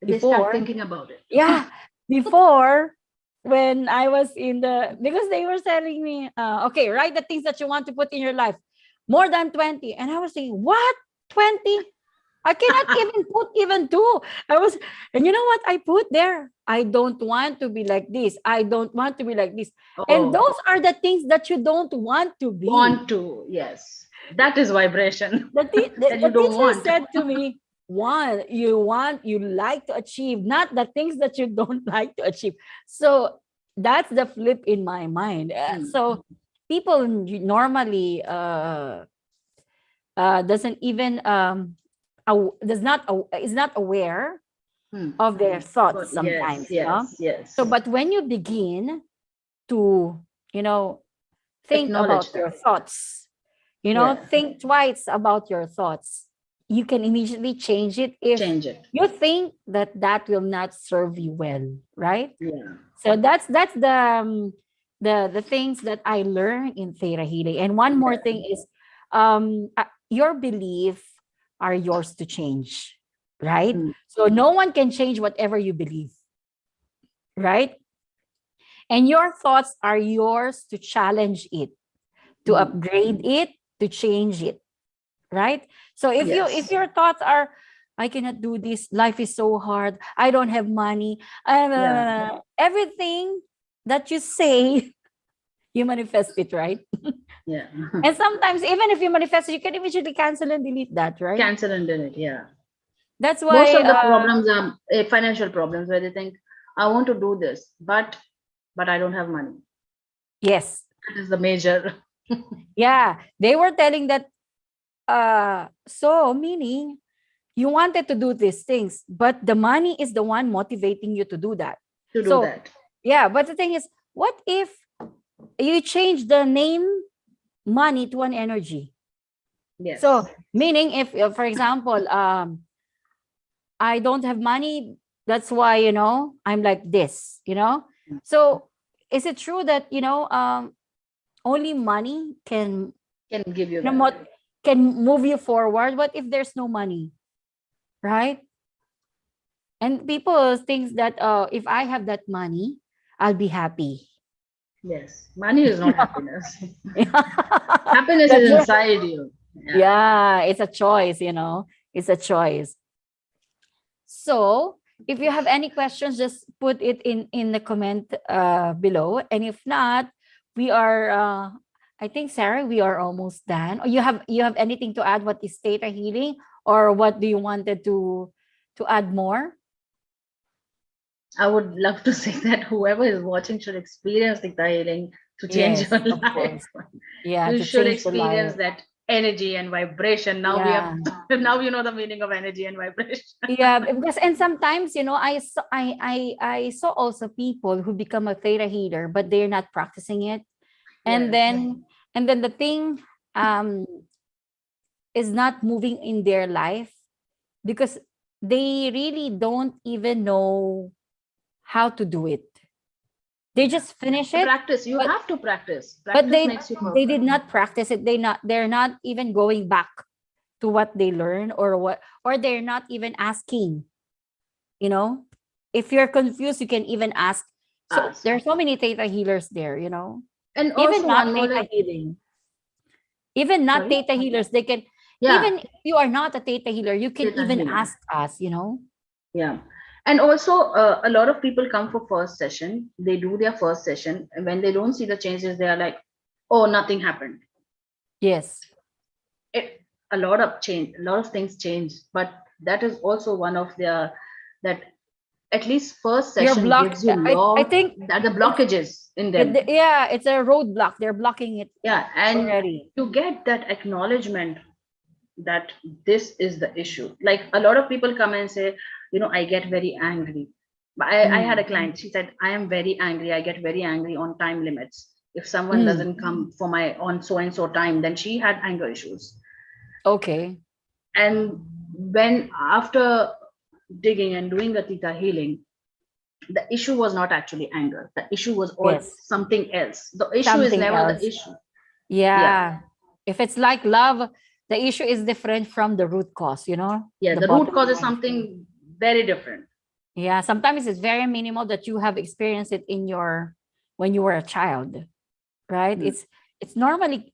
S1: they start
S2: before.
S1: thinking about it.
S2: Yeah, before, when I was in the, because they were telling me, okay, write the things that you want to put in your life, more than 20. And I was saying, what? 20? I cannot even put even two. I was, and you know what I put there? I don't want to be like this. I don't want to be like this. And
S1: Oh,
S2: those are the things that you don't want to be.
S1: want to, yes. That is vibration. That
S2: The
S1: you don't
S2: teacher
S1: want.
S2: said to me, one, you like to achieve, not the things that you don't like to achieve. So that's the flip in my mind.
S1: Mm,
S2: So people normally doesn't even is not aware
S1: mm.
S2: of their thoughts
S1: But yes,
S2: sometimes,
S1: yes,
S2: so
S1: yes.
S2: but when you begin to, you know think about
S1: Acknowledge
S2: your
S1: that.
S2: thoughts,
S1: Yeah,
S2: think twice about your thoughts, you can immediately change it if
S1: change it.
S2: you think that that will not serve you well, right?
S1: Yeah.
S2: So that's the things that I learned in theta healing. And one more
S1: Yeah.
S2: thing is, your belief are yours to change, right?
S1: Mm,
S2: So no one can change whatever you believe, right? And your thoughts are yours to challenge it, to
S1: mm.
S2: upgrade it, to change it, right? So if
S1: Yes.
S2: your thoughts are, I cannot do this, life is so hard, I don't have money,
S1: Yeah.
S2: everything that you say, you manifest it, right?
S1: Yeah.
S2: And sometimes even if you manifest it, you can immediately cancel and delete that, right?
S1: Cancel and delete. Yeah.
S2: That's
S1: Most
S2: why
S1: of the problems are financial problems, where they think, I want to do this, but I don't have money.
S2: yes.
S1: That is the major.
S2: Yeah, they were telling that, so meaning you wanted to do these things, but the money is the one motivating you to do that.
S1: To do
S2: So
S1: that.
S2: yeah, but the thing is, what if you change the name money to an energy? So
S1: Yes.
S2: meaning if, for example, I don't have money, that's why, I'm like this, So is it true that, only money can,
S1: Can give you
S2: you know,
S1: that.
S2: mot- can move you forward? What if there's no money, right? And people think that, if I have that money, I'll be happy.
S1: Yes. Money is not happiness.
S2: Yeah.
S1: Happiness
S2: That's
S1: is
S2: right.
S1: inside you. Yeah.
S2: Yeah, it's a choice, It's a choice. So, if you have any questions, just put it in the comment below. And if not, we are. I think, Sarah, we are almost done. Or you have anything to add? What is theta healing, or what do you wanted to add more?
S1: I would love to say that whoever is watching should experience the healing to change your
S2: Yes, of
S1: life.
S2: course. Yeah,
S1: You
S2: to
S1: should
S2: change the
S1: experience
S2: life.
S1: that energy and vibration. Now we have
S2: Yeah.
S1: now you know the meaning of energy and vibration.
S2: Yeah, because and sometimes I saw also people who become a theta healer, but they're not practicing it, and
S1: Yes.
S2: then the thing um is not moving in their life because they really don't even know how to do it. They
S1: Yeah.
S2: just finish
S1: To
S2: it,
S1: practice. You
S2: but
S1: have to practice.
S2: but
S1: Practice
S2: they
S1: makes you
S2: they did
S1: perfect.
S2: not practice it. They're not even going back to what they learned, or they're not even asking. you know if you're confused, you can even ask. So
S1: Ask.
S2: there are so many theta healers there,
S1: And
S2: even
S1: also
S2: not
S1: one more
S2: theta
S1: like
S2: healing, even not
S1: sorry.
S2: theta healers, they can.
S1: Yeah.
S2: Even if you are not a theta healer, you can
S1: Theta
S2: even
S1: healing.
S2: ask us.
S1: Yeah. And also, a lot of people come for first session. They do their first session, and when they don't see the changes, they are like, "Oh, nothing happened."
S2: Yes,
S1: It a lot of change, a lot of things change, but that is also one of their that at least first
S2: you're
S1: session
S2: blocked.
S1: gives you
S2: I
S1: lot
S2: think
S1: that the
S2: it's
S1: blockages in them.
S2: yeah, it's a roadblock. They're blocking it
S1: Yeah, and
S2: already.
S1: to get that acknowledgement that this is the issue. Like a lot of people come and say, I get very angry. But I had a
S2: Mm,
S1: client, she said, I am very angry. I get very angry on time limits. If someone
S2: mm,
S1: doesn't come for my on so and so time, then she had anger issues.
S2: okay.
S1: And when after digging and doing the theta healing, the issue was not actually anger. The issue was all
S2: Yes,
S1: something else. The issue is
S2: something
S1: never the
S2: else.
S1: issue. Yeah.
S2: Yeah. If it's like love, the issue is different from the root cause,
S1: Yeah.
S2: the
S1: The root
S2: bottom
S1: cause is
S2: line.
S1: something very different.
S2: Yeah, sometimes it's very minimal that you have experienced it in your when you were a child, right?
S1: Hmm.
S2: It's normally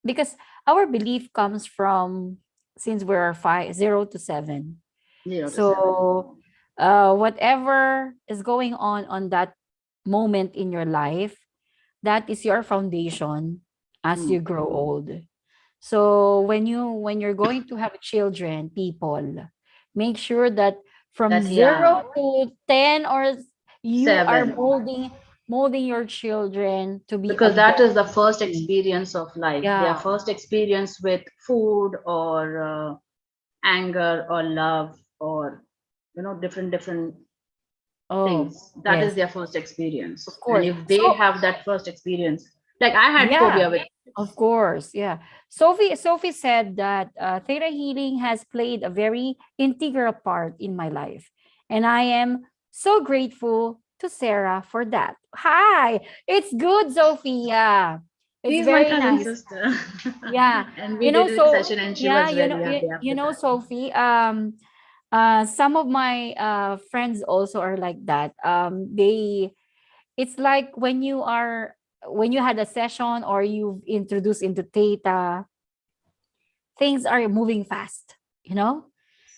S2: because our belief comes from since we're 0 to 7.
S1: 0 to 7.
S2: So, whatever is going on that moment in your life, that is your foundation as
S1: Hmm.
S2: you grow old. So when you're going to have children, people, make sure that from
S1: That, yeah,
S2: 0 to 10, or you are
S1: 7.
S2: molding your children to be a
S1: Because that is the
S2: better
S1: first
S2: person.
S1: experience of life. Their
S2: Yeah.
S1: first experience with food or anger or love or, different
S2: Oh,
S1: things. That is
S2: yes,
S1: their first
S2: of
S1: experience. And
S2: course.
S1: if they
S2: So
S1: have that first experience, like I had
S2: yeah,
S1: phobia with,
S2: of course. Yeah. Sophie said that theta healing has played a very integral part in my life. And I am so grateful to Sarah for that. Hi, it's good, Sophia. It's
S1: she's my
S2: very
S1: cousin
S2: nice.
S1: sister.
S2: Yeah.
S1: And we did a
S2: So
S1: session and she
S2: yeah,
S1: was very happy
S2: you
S1: after
S2: know,
S1: that.
S2: Sophie, some of my friends also are like that. It's like when you had a session or you've introduced into theta, things are moving fast,
S1: Yeah.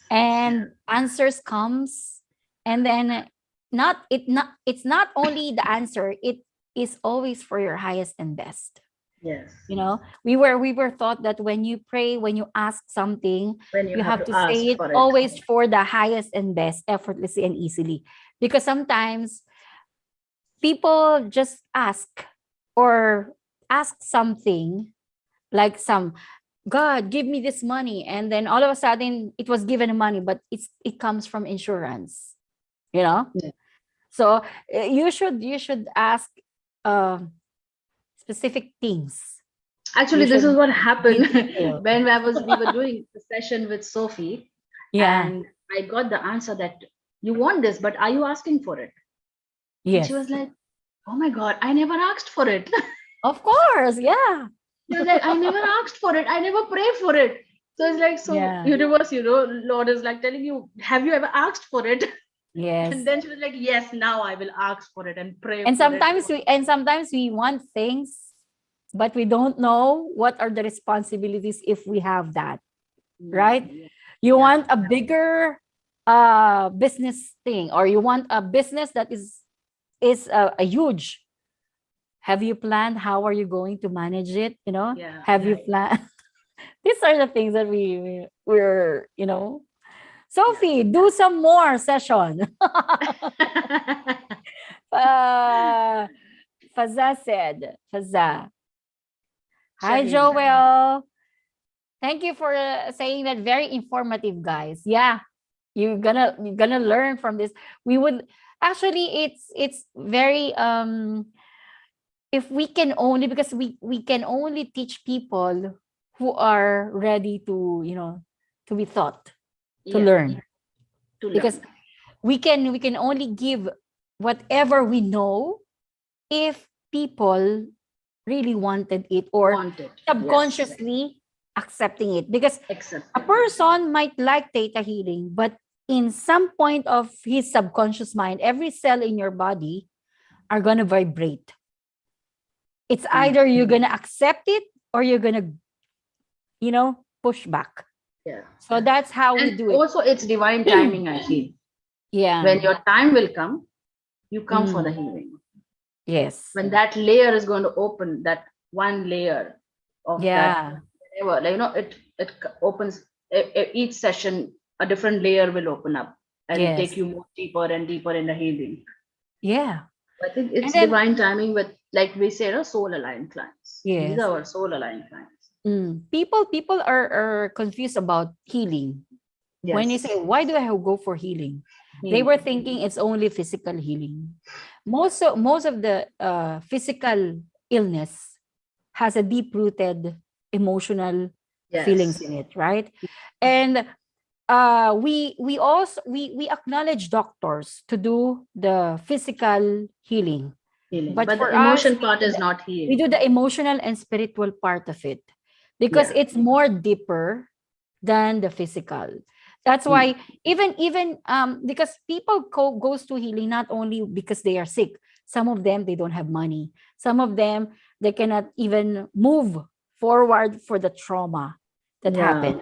S2: and answers comes, and then not it's not only the answer, it is always for your highest and best.
S1: Yes.
S2: We were taught that when you pray, when you ask something,
S1: When you
S2: you
S1: have
S2: have
S1: to
S2: to say
S1: ask
S2: it
S1: for it.
S2: always for the highest and best, effortlessly and easily, because sometimes people just ask or ask something like God, give me this money, and then all of a sudden it was given money, but it comes from insurance, you know.
S1: Yeah.
S2: So you should ask uh, specific things.
S1: Actually,
S2: You
S1: this is
S2: should
S1: what
S2: be
S1: happened
S2: detailed.
S1: when we were doing the session with Sophie,
S2: Yeah.
S1: and I got the answer that you want this, but are you asking for it? And she
S2: Yes.
S1: was like, "Oh my God, I never asked for it."
S2: Of course. Yeah.
S1: She was like, "I never asked for it. I never prayed for it." So it's like, so
S2: Yeah.
S1: universe, Lord is like telling you, "Have you ever asked for it?" And
S2: Yes.
S1: then she was like, "Yes, now I will ask for it and pray
S2: And
S1: for it."
S2: sometimes we want things, but we don't know what are the responsibilities if we have that, right?
S1: Yeah,
S2: You
S1: yeah,
S2: want a bigger business thing, or you want a business that is a huge. Have you planned how are you going to manage it?
S1: yeah.
S2: Have you planned? These are the things that we're Sophie, do some more session. uh, Faza. Hi,
S1: Shaheen.
S2: Joel. Thank you for saying that. Very informative, guys. Yeah, you're gonna learn from this. We would actually, it's very if we can only, because we can only teach people who are ready to to be taught, to
S1: Yeah,
S2: learn,
S1: to
S2: because
S1: learn.
S2: we can only give whatever we know if people really wanted it, or
S1: Want it. Yes.
S2: subconsciously accepting it, because a
S1: Accepting.
S2: person might like theta healing, but in some point of his subconscious mind, every cell in your body are going to vibrate. It's
S1: Mm.
S2: either you're going to accept it or you're going to push back.
S1: Yeah.
S2: So that's how we
S1: And
S2: do it.
S1: also, it's divine timing, I feel.
S2: Yeah.
S1: When your time will come, you come for the
S2: Mm.
S1: healing.
S2: Yes.
S1: When that layer is going to open, that one layer of that,
S2: Yeah.
S1: whatever, like, it opens each session, a different layer will open up and take
S2: Yes.
S1: you more deeper and deeper in the healing.
S2: Yeah.
S1: I think
S2: And
S1: it's
S2: then
S1: divine timing with, like we say, soul aligned clients. These
S2: yes.
S1: are our soul aligned clients.
S2: People are confused about healing. When you say,
S1: Yes.
S2: why do I go for healing? They were
S1: Healing.
S2: thinking it's only physical healing. Most of the physical illness has a deep rooted emotional feelings
S1: Yes.
S2: in it, right? And we also we acknowledge doctors to do the physical healing,
S1: Healing.
S2: but
S1: But the
S2: for us
S1: emotion part is not
S2: we
S1: healed.
S2: do the emotional and spiritual part of it, because
S1: Yeah.
S2: it's more deeper than the physical. That's
S1: Mm.
S2: why even because people goes to healing not only because they are sick. Some of them, they don't have money. Some of them, they cannot even move forward for the trauma that
S1: Yeah.
S2: happened.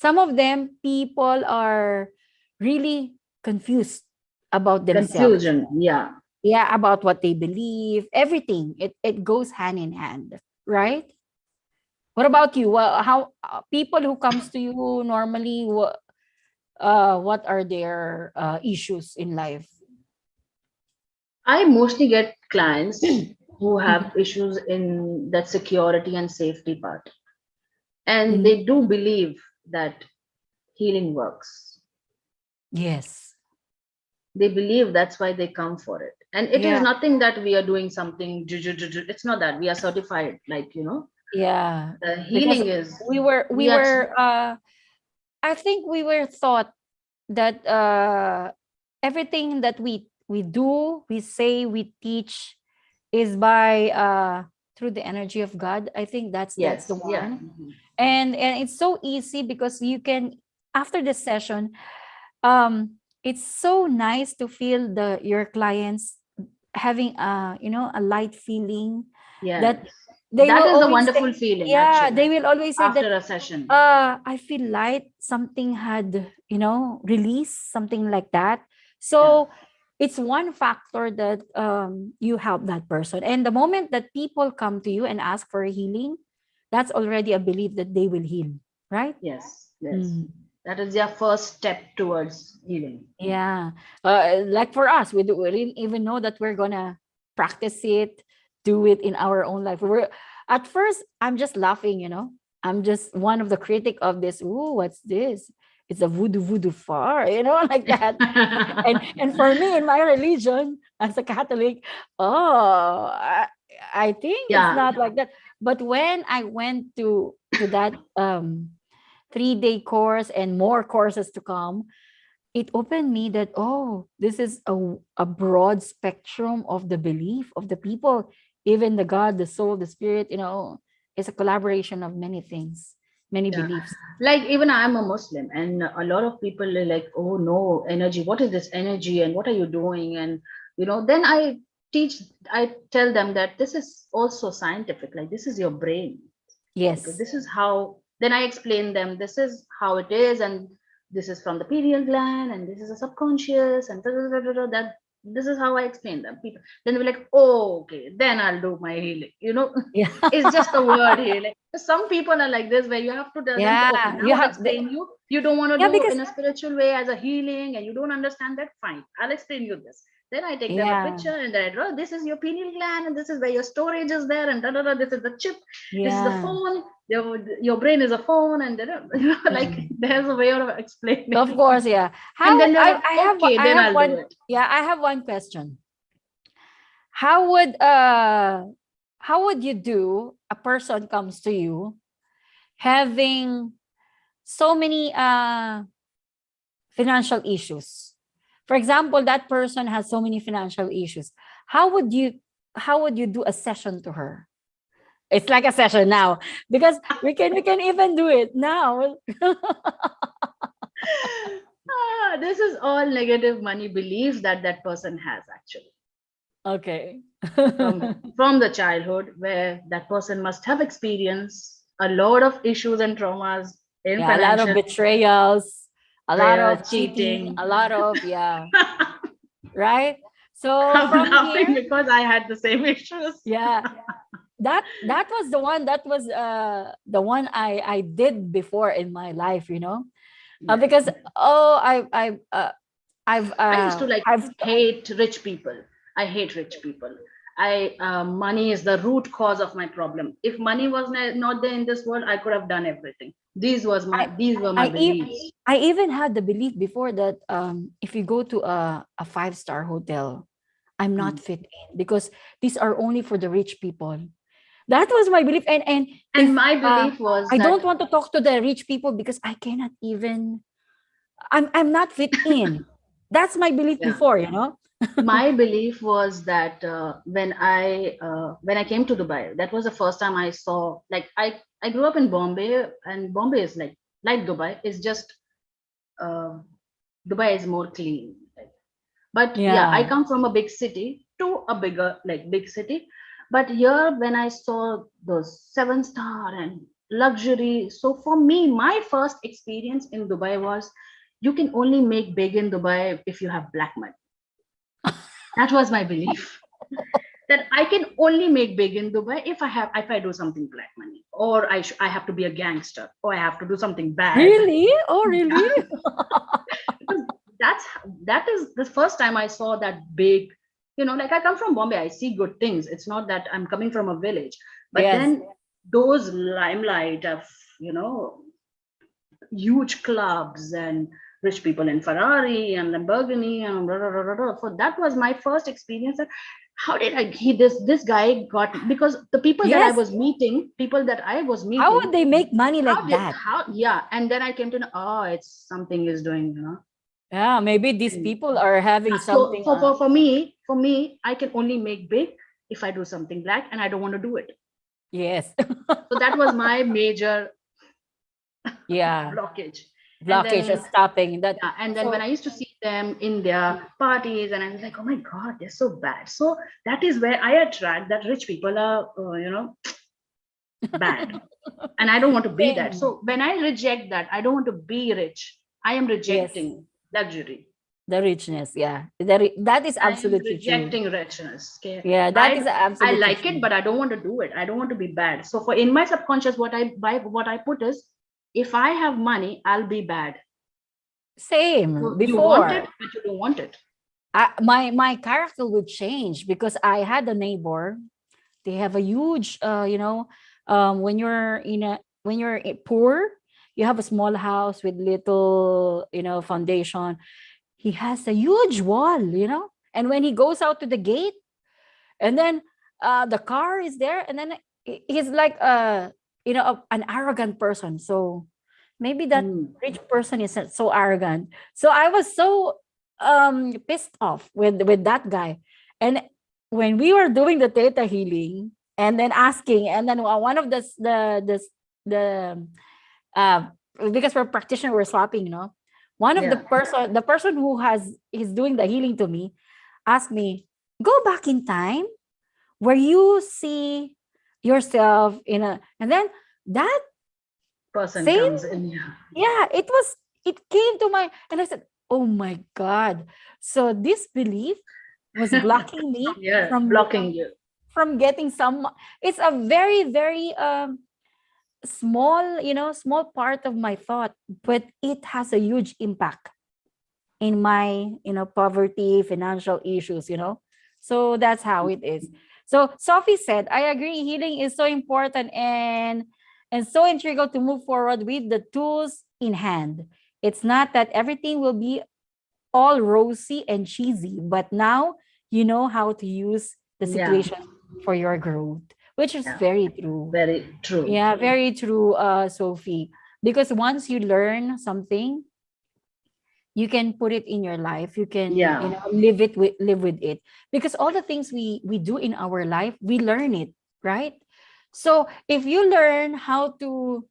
S2: Some of them, people are really confused about themselves.
S1: Confusion. Yeah.
S2: Yeah, about what they believe, everything. It goes hand in hand, right? What about you? Well, how people who comes to you normally, what are their issues in life?
S1: I mostly get clients who
S2: Mhm.
S1: have issues in that security and safety part. And
S2: Mhm.
S1: they do believe that healing works.
S2: Yes.
S1: They believe that's why they come for it. And it is
S2: Yeah.
S1: nothing that we are doing something, it's not that we are certified,
S2: Yeah.
S1: the
S2: Because
S1: healing is,
S2: we were we
S1: we are,
S2: were I think we were taught that everything that we do, we say, we teach is by through the energy of God. I think that's the
S1: yes, yeah.
S2: one. And it's so easy because you can, after the session, it's so nice to feel your clients having a light feeling,
S1: Yes.
S2: that they
S1: That
S2: will
S1: is the
S2: always say,
S1: wonderful feeling,
S2: yeah,
S1: actually,
S2: they will always say that
S1: after a session.
S2: I feel light, something had released, something like that.
S1: Yeah.
S2: So it's one factor that you help that person, and the moment that people come to you and ask for a healing, that's already a belief that they will heal, right?
S1: Yes, yes.
S2: Mm.
S1: That is their first step towards healing.
S2: Yeah. Like for us, we didn't even know that we're gonna practice it, do it in our own life. At first, I'm just laughing, I'm just one of the critic of this. Ooh, what's this? It's a voodoo far, like that. And for me, in my religion, as a Catholic, oh, I think it's
S1: Yeah,
S2: not like that. But when I went to that 3-day course and more courses to come, it opened me that, oh, this is a broad spectrum of the belief of the people. Even the God, the soul, the spirit, is a collaboration of many things, many
S1: yeah.
S2: beliefs.
S1: Like even I'm a Muslim, and a lot of people are like, "Oh no, energy! What is this energy? And what are you doing?" And then teach, I tell them that this is also scientific. Like this is your brain. Okay,
S2: Yes.
S1: this is how. Then I explain them. This is how it is, and this is from the pineal gland, and this is a subconscious, and that. This is how I explain them. People then they're like, "Oh, okay, then I'll do my healing."
S2: Yeah.
S1: It's just the word healing. Some people are like this, where you have to tell them, okay,
S2: Yeah.
S1: now
S2: You
S1: I'll
S2: have
S1: explain you. You don't want to
S2: yeah,
S1: do
S2: because
S1: in a spiritual way as a healing, and you don't understand that. Fine, I'll explain you this. Then I take them a
S2: yeah.
S1: picture and then I draw, this is your pineal gland, and this is where your storage is there, and da, da, da, this is the chip, this is the
S2: Yeah.
S1: phone, your brain is a phone, and like
S2: Mm.
S1: there's a way of
S2: Of
S1: explaining.
S2: course, yeah.
S1: And
S2: How
S1: then they're like, okay,
S2: I
S1: then
S2: have
S1: I'll do
S2: one,
S1: it.
S2: yeah, I have one question. How would you do a person comes to you having so many financial issues? For example, that person has so many financial issues. How would you do a session to her? It's like a session now because we can even do it now.
S1: This is all negative money beliefs that that person has actually
S2: Okay.
S1: from the childhood, where that person must have experienced a lot of issues and traumas in
S2: Yeah, a lot of
S1: financial,
S2: betrayals, a lot of cheating,
S1: cheating.
S2: a lot of, yeah, right? So
S1: I'm
S2: from
S1: laughing
S2: here,
S1: because I had the same issues.
S2: yeah, that was the one I did before in my life,
S1: Yes.
S2: because oh
S1: I used to like
S2: I've
S1: hate rich people. I hate rich people. Money is the root cause of my problem. If money was not there in this world, I could have done everything. These were my beliefs.
S2: I even had the belief before that if you go to a 5-star hotel, I'm not
S1: Mm.
S2: fit in because these are only for the rich people. That was my belief. And
S1: And
S2: if
S1: my belief was
S2: I don't
S1: that,
S2: want to talk to the rich people because I cannot even I'm not fit in. That's my belief
S1: yeah,
S2: before,
S1: my belief was that when I came to Dubai, that was the first time I saw, like, I grew up in Bombay, and Bombay is like Dubai. It's just uh, Dubai is more clean. But yeah, I
S2: Yeah.
S1: come from a big city to a bigger, like, big city. But here, when I saw those 7-star and luxury, so for me, my first experience in Dubai was, you can only make big in Dubai if you have black money. That was my belief. That I can only make big in Dubai if I do something black money, or I have to be a gangster, or I have to do something bad.
S2: Really? Oh, really?
S1: Because that's that is the first time I saw that big, like, I come from Bombay, I see good things. It's not that I'm coming from a village, but
S2: Yes.
S1: then those limelight of, you know huge clubs and rich people in Ferrari and Lamborghini and blah, blah, blah, blah, blah. So that was my first experience. That how did I he this guy got, because the
S2: Yes.
S1: people that I was
S2: How
S1: meeting,
S2: would they make money like
S1: how did
S2: that?
S1: how yeah, and then I came to know, oh, it's something is doing,
S2: Yeah, maybe these
S1: Mm.
S2: people are having
S1: So
S2: something.
S1: for me, I can only make big if I do something black, and I don't want to do it.
S2: Yes.
S1: So that was my major
S2: Yeah.
S1: blockage. And
S2: Blockage is
S1: then
S2: stopping that.
S1: yeah, and then when
S2: So
S1: I used to see them in their parties, and I was like, oh my God, they're so bad. So that is where I attract that rich people are, bad. And I don't want to be that.
S2: same.
S1: So when I reject that, I don't want to be rich. I am
S2: Yes.
S1: rejecting luxury.
S2: The richness. Yeah. That is
S1: I am
S2: absolutely true.
S1: rejecting richness. Okay.
S2: Yeah, that is
S1: I
S2: absolutely
S1: like it,
S2: true.
S1: but I don't want to do it. I don't want to be bad. So for in my subconscious, what I put is, if I have money, I'll be bad.
S2: Same
S1: So you want it,
S2: before.
S1: but you don't want it.
S2: My character would change because I had a neighbor. They have a huge, when you're poor, you have a small house with little, foundation. He has a huge wall, and when he goes out to the gate, and then the car is there, and then he's like an arrogant person. So maybe that
S1: Mm.
S2: rich person is not so arrogant. So I was so pissed off with that guy. And when we were doing the theta healing, and then asking, and then one of the uh because we're practitioner, we're swapping, one of
S1: Yeah.
S2: the person who is doing the healing to me asked me, go back in time where you see yourself in a, and then that
S1: Person
S2: same,
S1: comes in. Yeah.
S2: yeah, it came to my, and I said, oh my God. So this belief was blocking me
S1: Yeah. Blocking you.
S2: from getting some, it's a very, very small, small part of my thought, but it has a huge impact in my, poverty, financial issues. So that's how it is. So Sophie said, I agree, healing is so important and so integral to move forward with the tools in hand. It's not that everything will be all rosy and cheesy, but now you know how to use the
S1: Yeah.
S2: situation for your growth, which is
S1: Yeah.
S2: very true.
S1: Very true.
S2: Yeah, very true, Sophie. Because once you learn something, you can put it in your life. You can,
S1: Yeah.
S2: live with it. Because all the things we do in our life, we learn it, right? So if you learn how to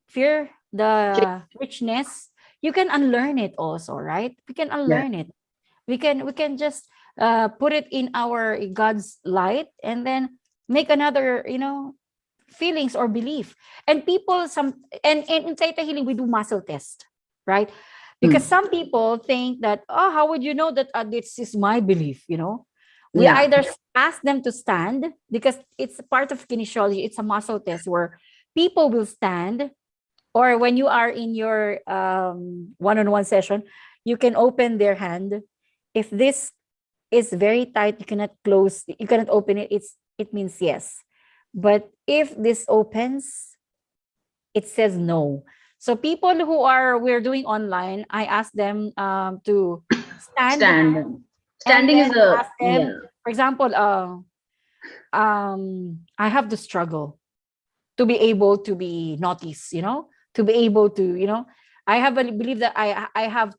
S2: fear the richness, you can unlearn it also, right? We can
S1: Yeah.
S2: unlearn it. We can just put it in our God's light, and then make another, feelings or belief. And people, and in theta healing we do muscle test, right? Because
S1: Mm.
S2: some people think that, oh, how would you know that this is my belief, we
S1: Yeah.
S2: either ask them to stand, because it's part of kinesiology. It's a muscle test where people will stand, or when you are in your one-on-one session, you can open their hand. If this is very tight, you cannot open it, it means yes. But if this opens, it says no. So people who we're doing online, I ask them to stand,
S1: Stand.
S2: and
S1: Standing
S2: then
S1: is a,
S2: ask
S1: yeah.
S2: them, for example, I have to struggle to be able to be noticed, to be able to, I have a belief that I have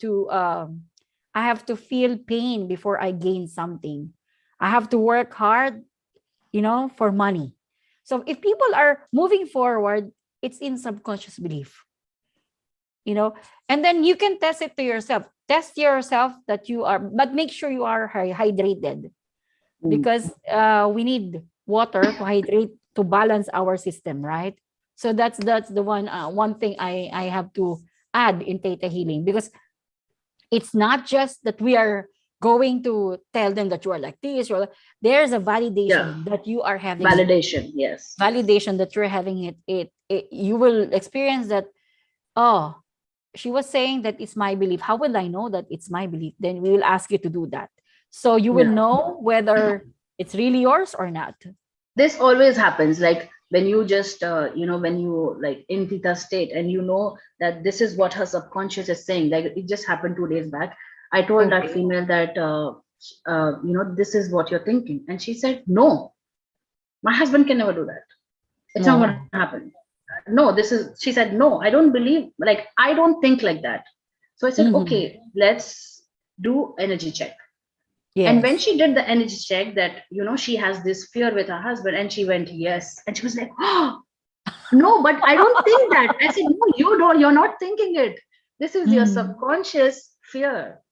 S2: to feel pain before I gain something. I have to work hard, for money. So if people are moving forward, it's in subconscious belief, and then you can test it to yourself. Test yourself that you are, but make sure you are hydrated,
S1: Mm.
S2: because we need water to hydrate, to balance our system, right? So that's the one thing I have to add in theta healing, because it's not just that we are going to tell them that you are like this. There's a
S1: Yeah.
S2: validation that you are having it.
S1: Validation. Yes.
S2: Validation that you're having it. You will experience that. Oh, she was saying that it's my belief. How will I know that it's my belief? Then we will ask you to do that, so you will
S1: Yeah.
S2: know whether it's really yours or not.
S1: This always happens, like when you just when you like in theta state and you know that this is what her subconscious is saying. Like it just happened 2 days back. I told that
S2: Okay.
S1: female that this is what you're thinking, and she said no, my husband can never do that. It's not going to
S2: No.
S1: happen. No, this is, she said no, I don't believe, like I don't think like that. So I said
S2: Mhm.
S1: okay, let's do energy check. And when
S2: Yes.
S1: she did the energy check, that she has this fear with her husband, and she went yes, and she was like, oh no, but I don't think that. I said no, you don't, you're not thinking it. This is your
S2: Mhm.
S1: subconscious fear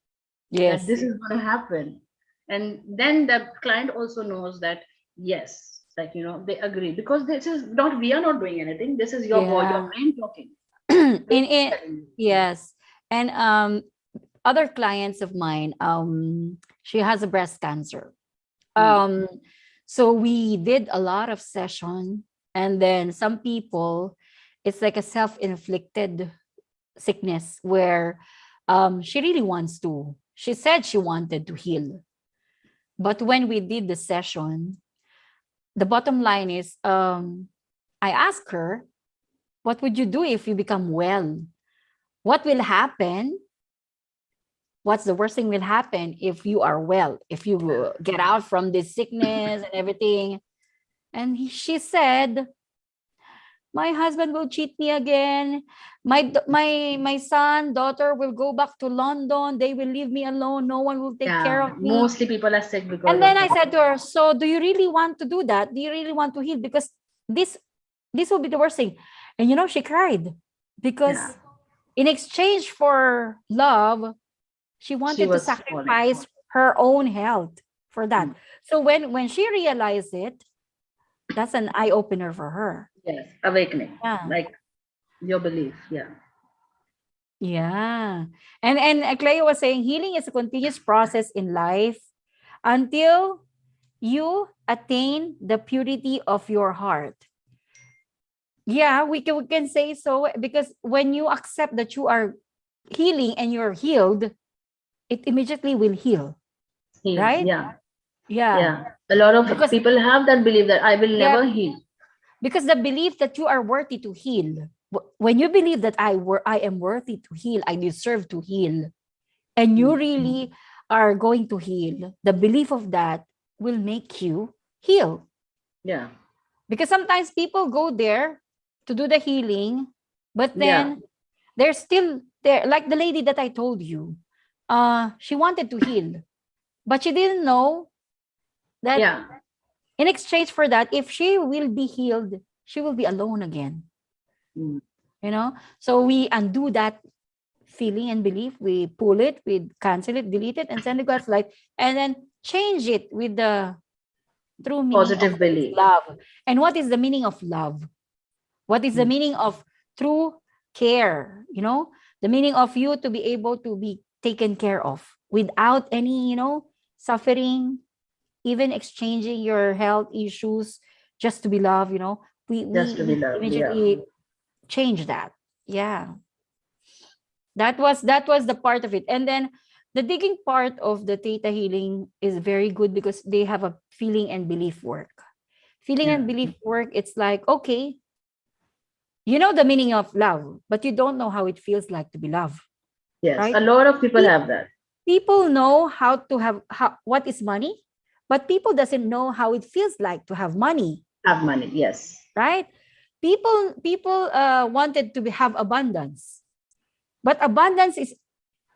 S1: that
S2: Yes.
S1: this is going to happen. And then the client also knows that yes, like they agree, because this is not, we are not doing anything, this is your
S2: Yeah.
S1: brain talking.
S2: In yes. And other clients of mine, she has a breast cancer.
S1: Mm.
S2: Um, so we did a lot of session, and then some people, it's like a self-inflicted sickness where she really wants to. She said she wanted to heal, but when we did the session, the bottom line is, I asked her, what would you do if you become well? What will happen? What's the worst thing will happen if you are well, if you get out from this sickness and everything? And she said, my husband will cheat me again. My son, daughter will go back to London. They will leave me alone. No one will take care
S1: Yeah,
S2: of me.
S1: mostly people are sick because
S2: And
S1: of
S2: then I
S1: that.
S2: said to her, so do you really want to do that? Do you really want to heal? Because this this will be the worst thing. And she cried
S1: Yeah,
S2: because in exchange for love, she
S1: she
S2: wanted to
S1: was falling.
S2: sacrifice her own health for that.
S1: Mm.
S2: So when she realized it, that's an eye opener for her.
S1: Yes, awakening,
S2: Yeah.
S1: like your belief. Yeah,
S2: Yeah. And Cleo was saying healing is a continuous process in life until you attain the purity of your heart. Yeah, we can say so, because when you accept that you are healing and you're healed, it immediately will heal,
S1: heals.
S2: right?
S1: Yeah,
S2: Yeah.
S1: yeah. A lot of
S2: Because
S1: people have that belief that I will
S2: yeah,
S1: never heal.
S2: because the belief that you are worthy to heal. When you believe that I am worthy to heal, I deserve to heal, and you
S1: Mm.
S2: really are going to heal, the belief of that will make you heal.
S1: Yeah,
S2: Because sometimes people go there to do the healing, but
S1: yeah,
S2: then they're still there. Like the lady that I told you, she wanted to heal, but she didn't know that
S1: yeah.
S2: in exchange for that, if she will be healed, she will be alone again.
S1: Mm.
S2: So we undo that feeling and belief. We pull it, we cancel it, delete it, and send it to God's light, and then change it with the true meaning of
S1: Positive
S2: what is
S1: belief.
S2: love. And what is the meaning of love? What is the
S1: Mm.
S2: meaning of true care? The meaning of you to be able to be taken care of without any, suffering, even exchanging your health issues just to be loved. We
S1: Just
S2: we
S1: to be
S2: we
S1: loved. Yeah,
S2: immediately change that. Yeah. That was the part of it. And then the digging part of the theta healing is very good because they have a feeling and belief work. Feeling
S1: yeah.
S2: and belief work, it's like, okay, you know the meaning of love, but you don't know how it feels like to be loved,
S1: Yes,
S2: right?
S1: a lot of people
S2: Pe-
S1: have that.
S2: People know how to have what is money, but people doesn't know how it feels like to have money,
S1: Have money. Yes.
S2: right? People wanted to have abundance, but abundance is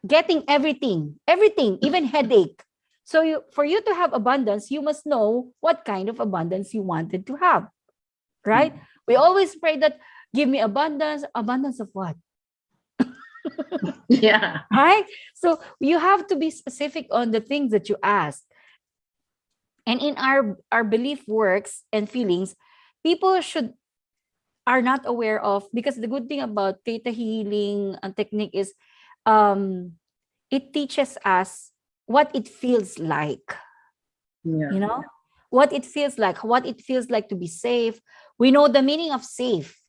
S2: getting everything, even headache. So for you to have abundance, you must know what kind of abundance you wanted to have, right?
S1: Mm.
S2: We always pray that give me abundance of what?
S1: Yeah.
S2: Right? So you have to be specific on the things that you ask. And in our belief works and feelings, people should are not aware of, because the good thing about theta healing technique is um it teaches us what it feels like,
S1: Yeah.
S2: you know, what it feels like to be safe. We know the meaning of safe,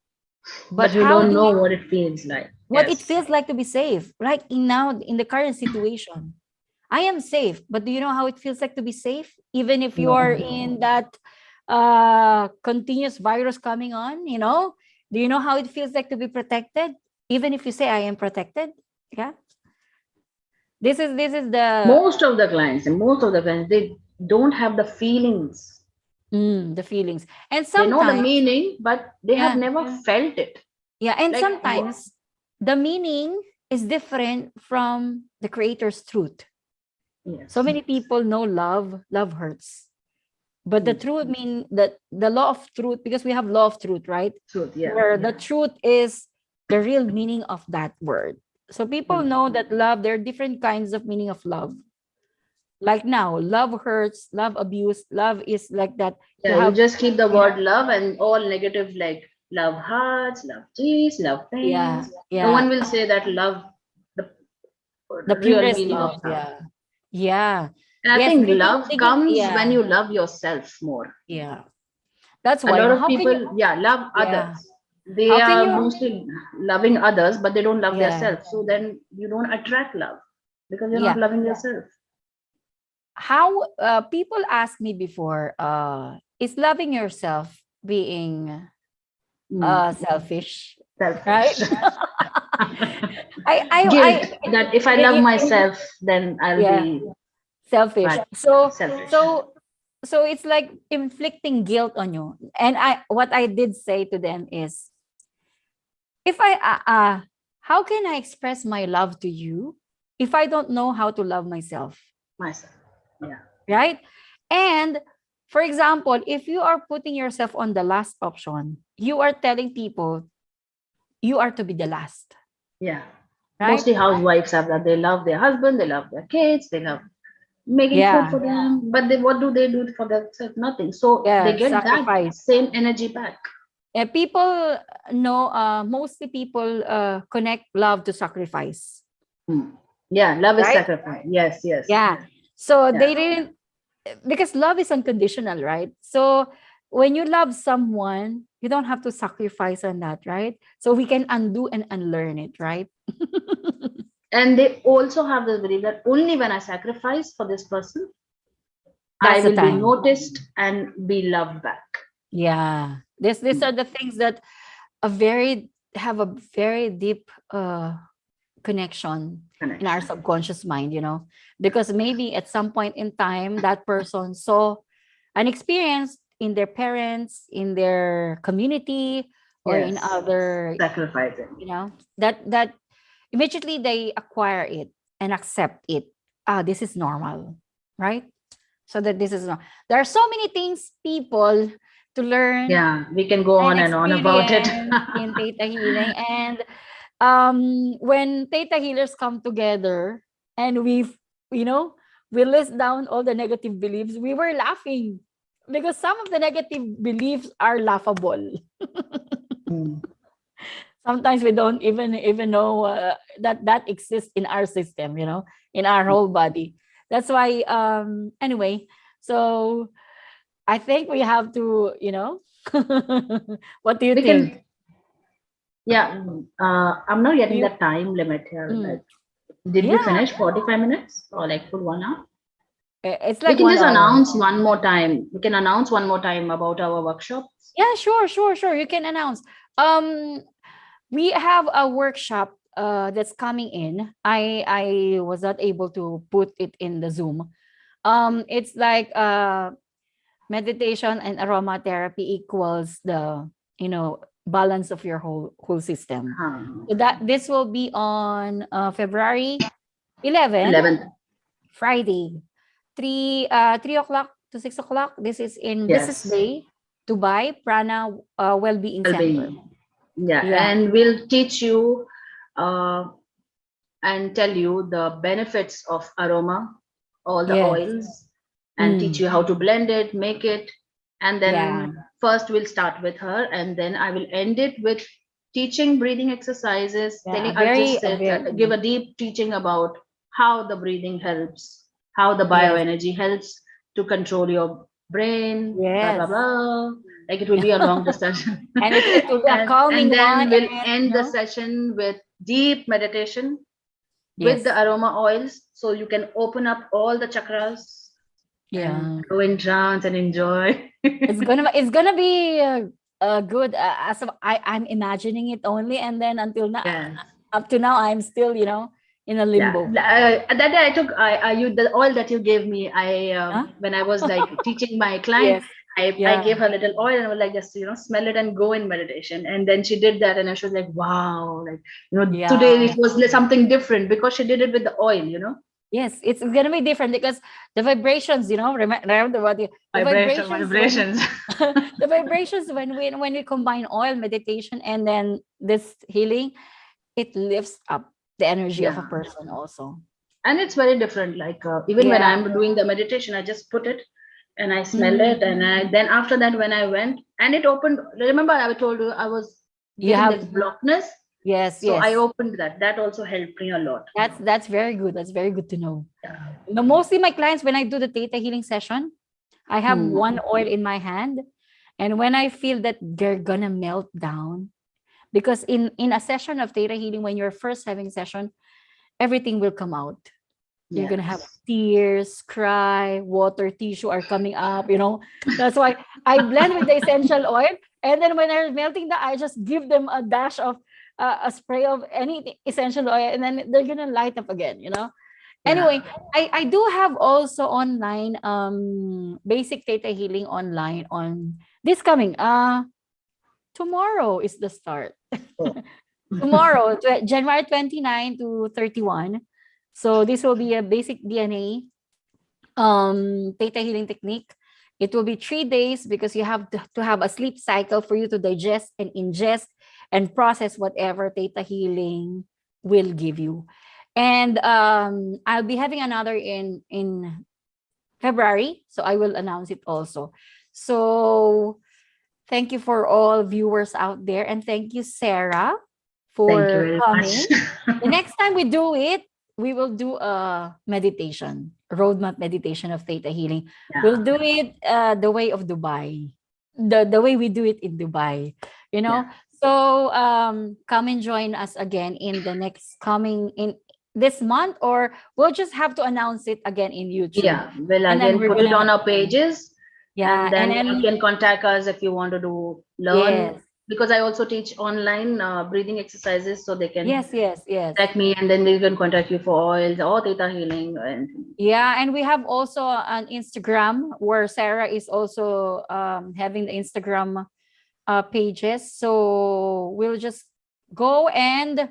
S2: but
S1: But we
S2: how
S1: don't
S2: do
S1: know
S2: we
S1: what it feels like.
S2: what it
S1: Yes.
S2: feels like to be safe? Like in the current situation, I am safe, but do you know how it feels like to be safe? Even if you are
S1: No.
S2: in that continuous virus coming on, do you know how it feels like to be protected? Even if you say I am protected, yeah. This is
S1: Most of the clients, they don't have the feelings.
S2: the feelings, and
S1: They know the
S2: sometimes,
S1: meaning, but they have
S2: yeah,
S1: never felt it.
S2: yeah, and
S1: Like,
S2: sometimes the meaning is different from the creator's truth. So
S1: yes.
S2: many people know love hurts. But the
S1: Mm.
S2: truth mean that the law of truth, because we have law of truth, right?
S1: Truth. Yeah.
S2: Where the truth is the real meaning of that word. So people
S1: Mm.
S2: know that love, there are different kinds of meaning of love. Like now, love hurts, love abuse, love is like that. You
S1: Yeah. You
S2: have,
S1: just keep the
S2: you know,
S1: word love and all negative, like love hearts, love cheese, love
S2: yeah,
S1: pains. No
S2: yeah.
S1: one will say that love, the
S2: The
S1: real
S2: purest
S1: meaning
S2: love,
S1: of love.
S2: yeah. Yeah.
S1: And I
S2: Yes,
S1: think love comes when
S2: yeah,
S1: you love yourself more.
S2: yeah. That's
S1: A
S2: why,
S1: lot of
S2: how can you,
S1: people, yeah, love
S2: yeah,
S1: others. They
S2: how can
S1: are
S2: you,
S1: mostly loving others, but they don't love
S2: yeah,
S1: themselves. So then you don't attract love because you're not
S2: yeah.
S1: loving yourself.
S2: How people ask me before, is loving yourself being selfish, right?
S1: Selfish.
S2: I
S1: Guilt that if I love myself, then I'll
S2: yeah,
S1: be
S2: selfish.
S1: bad,
S2: So
S1: selfish.
S2: so so it's like inflicting guilt on you. And what I did say to them is, if how can I express my love to you if I don't know how to love myself,
S1: Myself. Yeah.
S2: right? And for example, if you are putting yourself on the last option, you are telling people you are to be the last,
S1: Yeah.
S2: right?
S1: Mostly housewives have that. They love their husband, they love their kids, they love making food
S2: Yeah,
S1: for them. But they, what do for themselves? Nothing. So they
S2: yeah,
S1: get that
S2: sacrifice.
S1: same energy back.
S2: People know, mostly people connect love to sacrifice,
S1: Hmm. Yeah, love is
S2: right?
S1: sacrifice. Yes, yes.
S2: Yeah. So
S1: Yeah.
S2: they didn't, because love is unconditional, right? So when you love someone, you don't have to sacrifice on that, right? So we can undo and unlearn it, right?
S1: And they also have this belief that only when I sacrifice for this person, I
S2: That's the
S1: will be
S2: time.
S1: noticed and be loved back.
S2: Yeah. These
S1: Hmm.
S2: are the things that a very have a very deep connection in our
S1: Connection.
S2: subconscious mind, because maybe at some point in time that person saw an experience in their parents, in their community, or in
S1: Yes.
S2: other,
S1: Sacrificing.
S2: that immediately they acquire it and accept it. This is normal, right? So that this is normal. There are so many things, people, to learn
S1: Yeah, we can go
S2: and
S1: on about it.
S2: experience in theta healing. And when theta healers come together and you know we list down all the negative beliefs, we were laughing because some of the negative beliefs are laughable.
S1: Hmm.
S2: Sometimes we don't even know that exists in our system, in our whole body. That's why, anyway, so I think we have to, what do you
S1: We
S2: think?
S1: can, yeah. I'm not getting
S2: You,
S1: the time limit here.
S2: mm,
S1: Like, did we
S2: yeah,
S1: finish 45 minutes or like full 1 hour?
S2: it's
S1: We
S2: like
S1: can
S2: one
S1: just
S2: hour.
S1: announce one more time. We can announce one more time about our workshops.
S2: Yeah, sure. You can announce. Um, we have a workshop that's coming in. I was not able to put it in the Zoom. It's like meditation and aromatherapy equals the balance of your whole system.
S1: Huh.
S2: So that this will be on February 11,
S1: 11th.
S2: Friday, 3 o'clock to 6 o'clock. This is in Business
S1: Yes.
S2: Bay, Dubai, Prana Wellbeing Center.
S1: Well-being. Yeah,
S2: Yeah.
S1: and we'll teach you uh, and tell you the benefits of aroma, all the
S2: Yes.
S1: oils, and teach
S2: Mm.
S1: you how to blend it, make it. And
S2: Yeah.
S1: then first we'll start with her, and then I will end it with teaching breathing exercises.
S2: Yeah.
S1: Telling, I'll just
S2: A
S1: give
S2: very
S1: a deep teaching about how the breathing helps, how the
S2: yes.
S1: bioenergy helps to control your brain, blah blah
S2: Yes.
S1: blah. Like it will be a long discussion.
S2: And it will be a
S1: And
S2: calming
S1: then
S2: one,
S1: we'll
S2: and
S1: end the session with deep meditation with the
S2: yes.
S1: aroma oils, so you can open up all the chakras and
S2: Yeah.
S1: go in trance and enjoy.
S2: It's gonna be good, as of, I'm imagining it only, and then until now,
S1: Yes.
S2: up to now, I'm still in a
S1: Yeah.
S2: limbo.
S1: That day I took I you the oil that you gave me. I
S2: Huh?
S1: when I was like teaching my client,
S2: Yes.
S1: I
S2: Yeah.
S1: gave her a little oil and was like, just smell it and go in meditation. And then she did that, and I was like, wow, like today
S2: Yeah.
S1: it was something different because she did it with the oil.
S2: Yes, it's gonna be different because the vibrations, remember what the
S1: Vibration,
S2: vibrations when
S1: vibrations.
S2: the vibrations when we combine oil, meditation, and then this healing, it lifts up the energy of a
S1: Yeah.
S2: person also.
S1: And it's very different. Like even when
S2: Yeah.
S1: I'm doing the meditation, I just put it and I smell
S2: Mm.
S1: it, and then after that, when I went and it opened. Remember, I told you I was
S2: You
S1: getting this
S2: have
S1: blockness,
S2: yes,
S1: so I
S2: yes.
S1: opened that. That also helped me a lot.
S2: That's very good. That's very good to know.
S1: Yeah.
S2: Mostly my clients, when I do the theta healing session, I have
S1: Hmm.
S2: one oil in my hand, and when I feel that they're gonna melt down, because in a session of theta healing, when you're first having session, everything will come out. You're gonna have
S1: Yes.
S2: tears, cry, water, tissue are coming up, you know. That's why I blend with the essential oil, and then when they're melting the, I just give them a dash of a spray of any essential oil, and then they're gonna light up again, you know.
S1: Yeah.
S2: Anyway, I do have also online basic theta healing online on this coming tomorrow is the start.
S1: Oh.
S2: Tomorrow, January 29 to 31. So this will be a basic DNA theta healing technique. It will be 3 days because you have to have a sleep cycle for you to digest and ingest and process whatever theta healing will give you. And I'll be having another in February, so I will announce it also. So thank you for all viewers out there, and thank you, Sarah,
S1: Thank you
S2: for
S1: very
S2: coming.
S1: much.
S2: The next time we do it, we will do a meditation, a roadmap meditation of theta healing. We'll
S1: Yeah.
S2: do it the way of Dubai, the way we do it in Dubai, you
S1: Yeah.
S2: know. So come and join us again in the next coming in this month, or we'll just have to announce it again in YouTube,
S1: Yeah. We'll
S2: and then
S1: again
S2: we're
S1: put it
S2: gonna
S1: on our pages,
S2: yeah,
S1: and
S2: and
S1: then you
S2: then
S1: can contact us if you want to do learn,
S2: yes,
S1: because I also teach online breathing exercises, so they can
S2: yes, yes, yes.
S1: contact me, and then they can contact you for oils or theta healing and
S2: Yeah, and we have also an Instagram where Sarah is also having the Instagram pages. So we'll just go and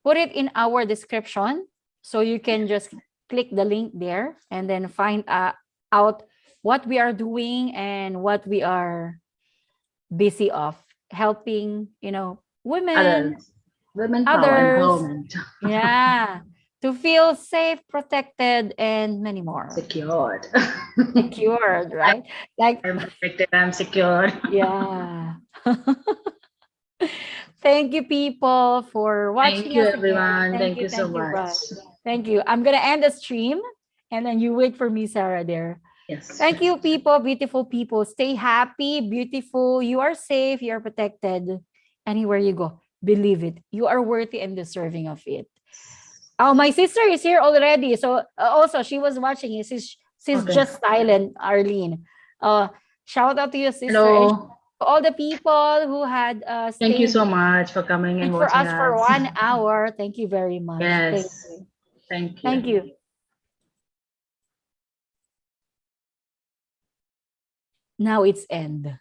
S2: put it in our description. So you can just click the link there and then find out what we are doing and what we are busy of helping, you know, women,
S1: others. Women power
S2: others.
S1: empowerment.
S2: Yeah. To feel safe, protected, and many more.
S1: Secured.
S2: Secured, right? Like,
S1: I'm protected. I'm secured.
S2: yeah. Thank you, people, for
S1: Thank
S2: watching
S1: you,
S2: us again.
S1: everyone. Thank you so
S2: Thank you,
S1: much.
S2: Russ. Thank you. I'm gonna end the stream, and then you wait for me, Sarah. There.
S1: Yes.
S2: Thank you, people, beautiful people. Stay happy, beautiful. You are safe. You are protected. Anywhere you go, believe it. You are worthy and deserving of it. Oh, my sister is here already. So also she was watching it. She's
S1: Okay.
S2: just silent, Arlene. Uh, shout out to your sister and
S1: Hello.
S2: to all the people who had
S1: Thank you
S2: stayed
S1: so much for coming and
S2: for
S1: watching
S2: us for
S1: us.
S2: 1 hour. Thank you very much. Thank
S1: Yes.
S2: you.
S1: Thank
S2: Thank
S1: you.
S2: you. Now it's end.